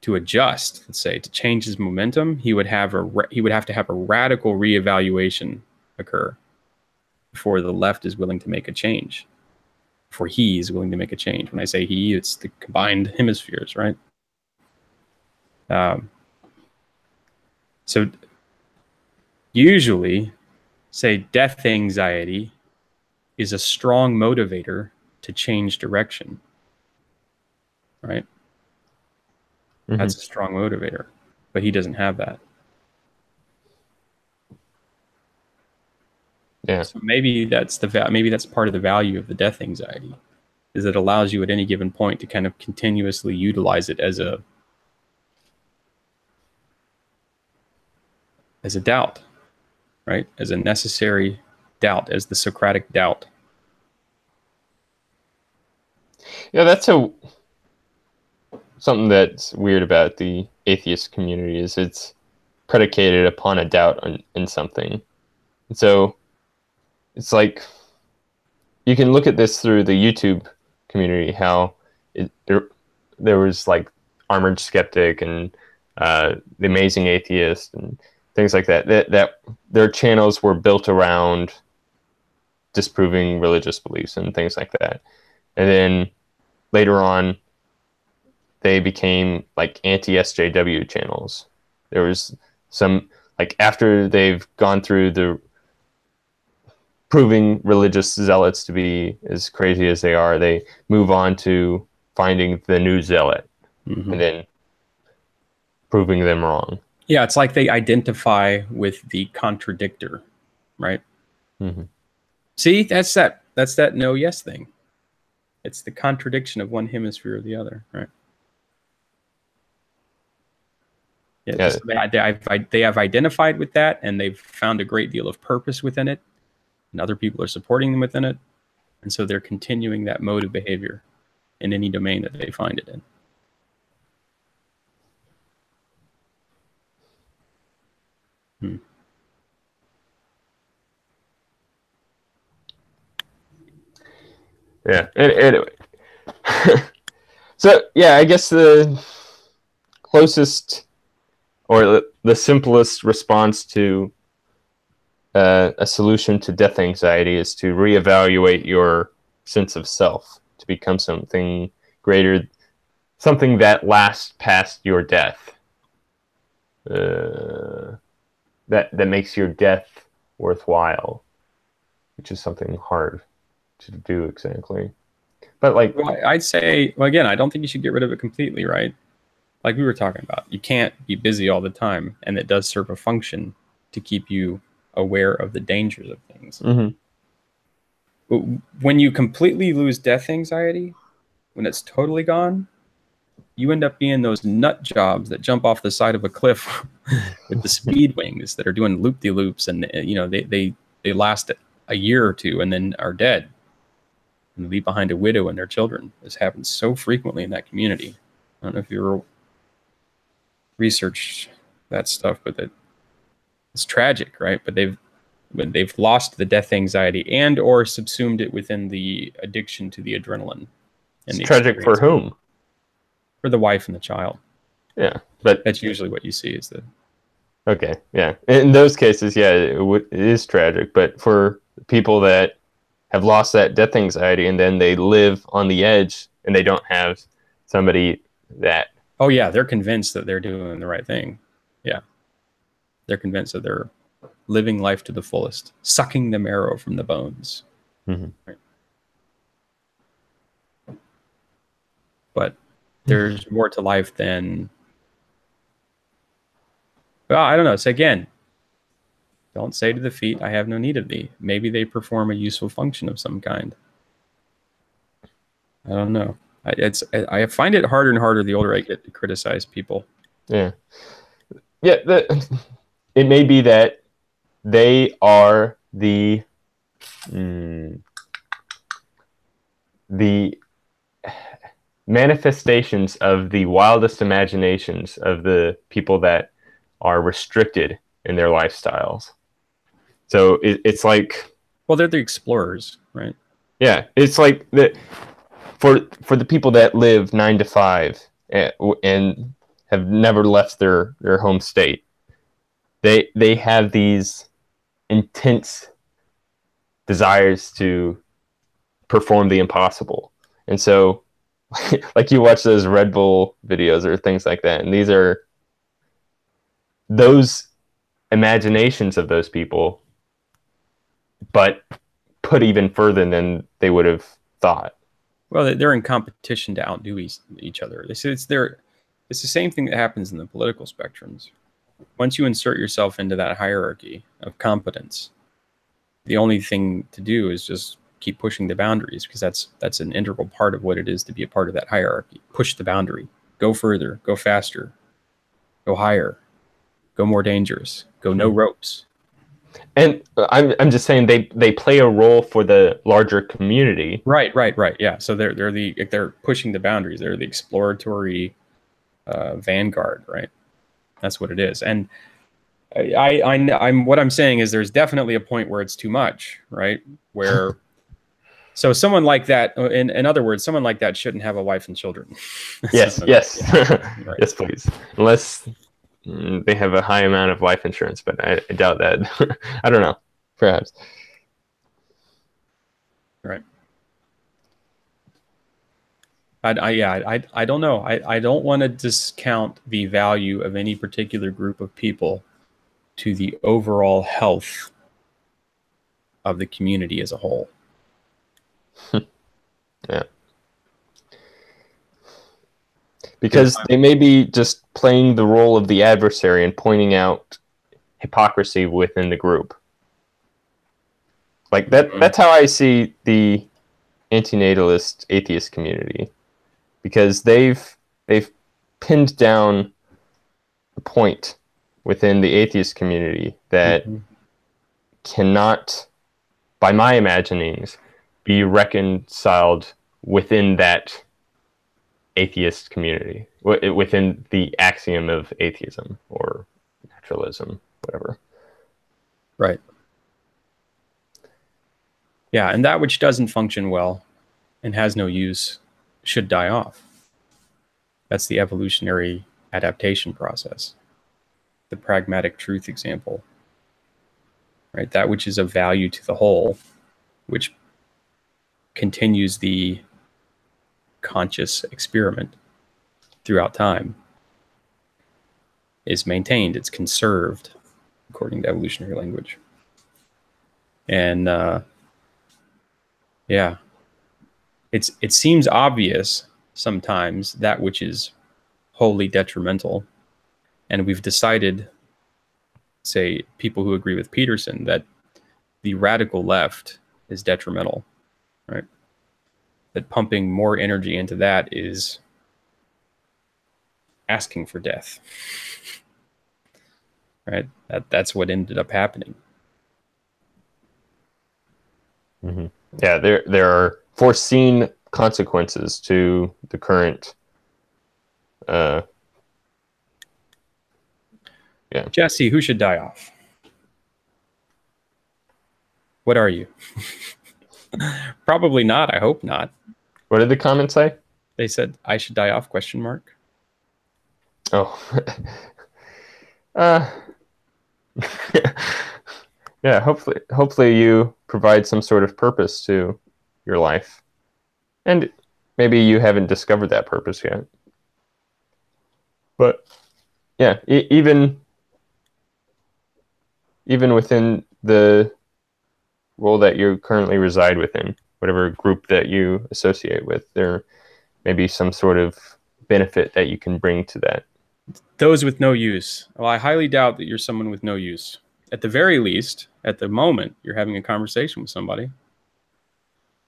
to adjust, let's say, to change his momentum, he would have to have a radical reevaluation occur before the left is willing to make a change. Before he is willing to make a change. When I say he, it's the combined hemispheres, right? So usually, say, death anxiety is a strong motivator to change direction, right? Mm-hmm. That's a strong motivator, but he doesn't have that. Yeah. So maybe that's part of the value of the death anxiety, is it allows you at any given point to kind of continuously utilize it as a doubt, right? As a necessary doubt, as the Socratic doubt. Yeah, that's something that's weird about the atheist community is it's predicated upon a doubt in something. And so it's like you can look at this through the YouTube community, how there was like Armored Skeptic and the Amazing Atheist and things like that. That their channels were built around disproving religious beliefs and things like that. And then later on, they became like anti-SJW channels. There was some, like, after they've gone through the proving religious zealots to be as crazy as they are, they move on to finding the new zealot and then proving them wrong. Yeah, it's like they identify with the contradictor, right? Mm-hmm. See, that's that no yes thing. It's the contradiction of one hemisphere or the other, right? Yeah, they have identified with that, and they've found a great deal of purpose within it, and other people are supporting them within it, and so they're continuing that mode of behavior in any domain that they find it in. Yeah. Anyway. So, yeah, I guess the closest or the simplest response to a solution to death anxiety is to reevaluate your sense of self to become something greater, something that lasts past your death. That makes your death worthwhile, which is something hard to do exactly. But like, well, I'd say, well, again, I don't think you should get rid of it completely, right? Like we were talking about, you can't be busy all the time, and it does serve a function to keep you aware of the dangers of things. Mm-hmm. But when you completely lose death anxiety, when it's totally gone, you end up being those nut jobs that jump off the side of a cliff with the speed wings that are doing loop-de-loops, and they last a year or two and then are dead and leave behind a widow and their children. This happens so frequently in that community. I don't know if you ever researched that stuff, but it's tragic, right? But they've lost the death anxiety and or subsumed it within the addiction to the adrenaline. It's tragic for whom? For the wife and the child. Yeah, but that's usually what you see is the. Okay, yeah. In those cases, yeah, it is tragic. But for people that have lost that death anxiety and then they live on the edge and they don't have somebody that. Oh yeah, they're convinced that they're doing the right thing. Yeah, they're convinced that they're living life to the fullest, sucking the marrow from the bones. Mm-hmm. Right. But there's more to life than. Well, I don't know. So again, don't say to the feet, "I have no need of thee." Maybe they perform a useful function of some kind. I don't know. I find it harder and harder the older I get to criticize people. Yeah. Yeah. It may be that they are the manifestations of the wildest imaginations of the people that are restricted in their lifestyles. So it's like, well, they're the explorers, right? Yeah, it's like that for the people that live 9 to 5 and have never left their home state. They have these intense desires to perform the impossible. And so like you watch those Red Bull videos or things like that, and these are those imaginations of those people, but put even further than they would have thought. Well, they're in competition to outdo each other. It's the same thing that happens in the political spectrums. Once you insert yourself into that hierarchy of competence, the only thing to do is just keep pushing the boundaries, because that's an integral part of what it is to be a part of that hierarchy. Push the boundary, go further, go faster, go higher, go more dangerous, go no ropes. And I'm just saying they play a role for the larger community. Right. Yeah. So they're pushing the boundaries. They're the exploratory vanguard, right? That's what it is. And I'm what I'm saying is there's definitely a point where it's too much, right? Where so someone like that, in other words, someone like that shouldn't have a wife and children. Yes. Yeah, right. Yes, please. Unless they have a high amount of life insurance, but I doubt that. I don't know. Perhaps. Right. I don't know. I don't want to discount the value of any particular group of people to the overall health of the community as a whole. Yeah. Because they may be just playing the role of the adversary and pointing out hypocrisy within the group. Like that's how I see the antinatalist atheist community. Because they've pinned down a point within the atheist community that cannot, by my imaginings, be reconciled within that atheist community, within the axiom of atheism or naturalism, whatever. Right. Yeah, and that which doesn't function well and has no use should die off. That's the evolutionary adaptation process. The pragmatic truth example. Right? That which is of value to the whole, which continues the conscious experiment throughout time, is maintained, it's conserved, according to evolutionary language. And yeah, it seems obvious sometimes that which is wholly detrimental, and we've decided, say, people who agree with Peterson, that the radical left is detrimental, right? That pumping more energy into that is asking for death, right? That's what ended up happening. Mm-hmm. Yeah, there are foreseen consequences to the current. Yeah. Jesse, who should die off? What are you? Probably not. I hope not. What did the comment say? They said I should die off? Question mark. Oh. Yeah. Hopefully you provide some sort of purpose to your life, and maybe you haven't discovered that purpose yet. But yeah, even within the role that you currently reside within, whatever group that you associate with, there may be some sort of benefit that you can bring to that. Those with no use. Well, I highly doubt that you're someone with no use. At the very least, at the moment, you're having a conversation with somebody.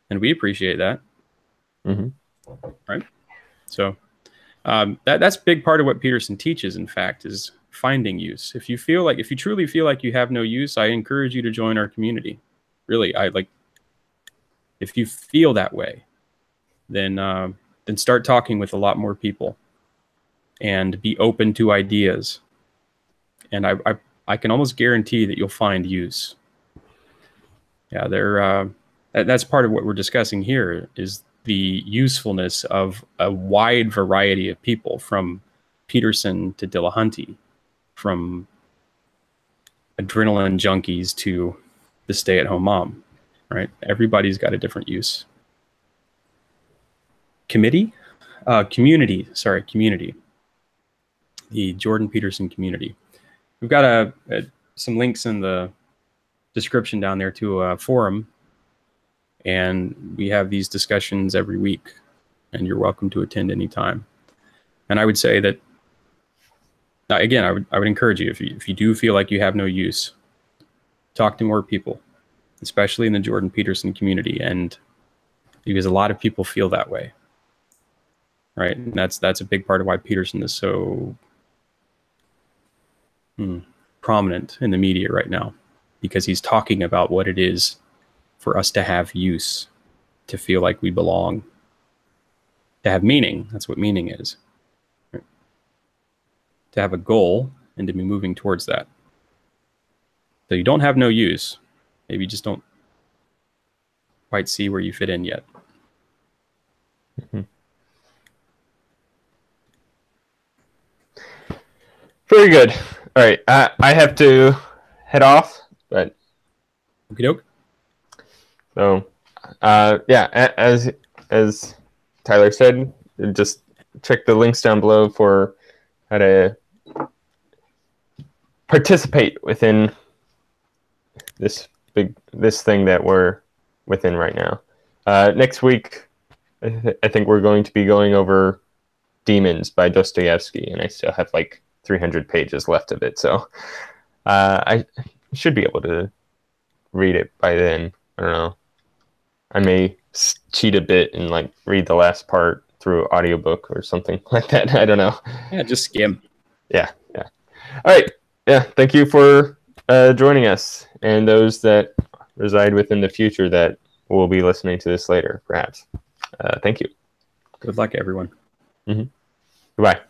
And we appreciate that. Mm-hmm. Right? So that's a big part of what Peterson teaches, in fact, is finding use. If you truly feel like you have no use, I encourage you to join our community. Really, if you feel that way, then start talking with a lot more people and be open to ideas. And I can almost guarantee that you'll find use. Yeah, that's part of what we're discussing here, is the usefulness of a wide variety of people, from Peterson to Dillahunty, from adrenaline junkies to the stay-at-home mom, right? Everybody's got a different use. Community. The Jordan Peterson community. We've got some links in the description down there to a forum, and we have these discussions every week, and you're welcome to attend anytime. And I would say that, again, I would encourage you, if you do feel like you have no use, talk to more people, especially in the Jordan Peterson community, and because a lot of people feel that way, right? And that's a big part of why Peterson is so prominent in the media right now, because he's talking about what it is for us to have use, to feel like we belong, to have meaning. That's what meaning is. Right? To have a goal and to be moving towards that. So you don't have no use. Maybe you just don't quite see where you fit in yet. Mm-hmm. Very good. All right, I have to head off, but Okie doke. So, yeah, as Tyler said, just check the links down below for how to participate within this thing that we're within right now. Next week, I think we're going to be going over Demons by Dostoevsky, and I still have like 300 pages left of it, so I should be able to read it by then. I don't know. I may cheat a bit and like read the last part through audiobook or something like that. I don't know. Yeah, just skim. Yeah. All right. Yeah. Thank you for joining us, and those that reside within the future that will be listening to this later, perhaps. Thank you. Good luck, everyone. Mm-hmm. Goodbye.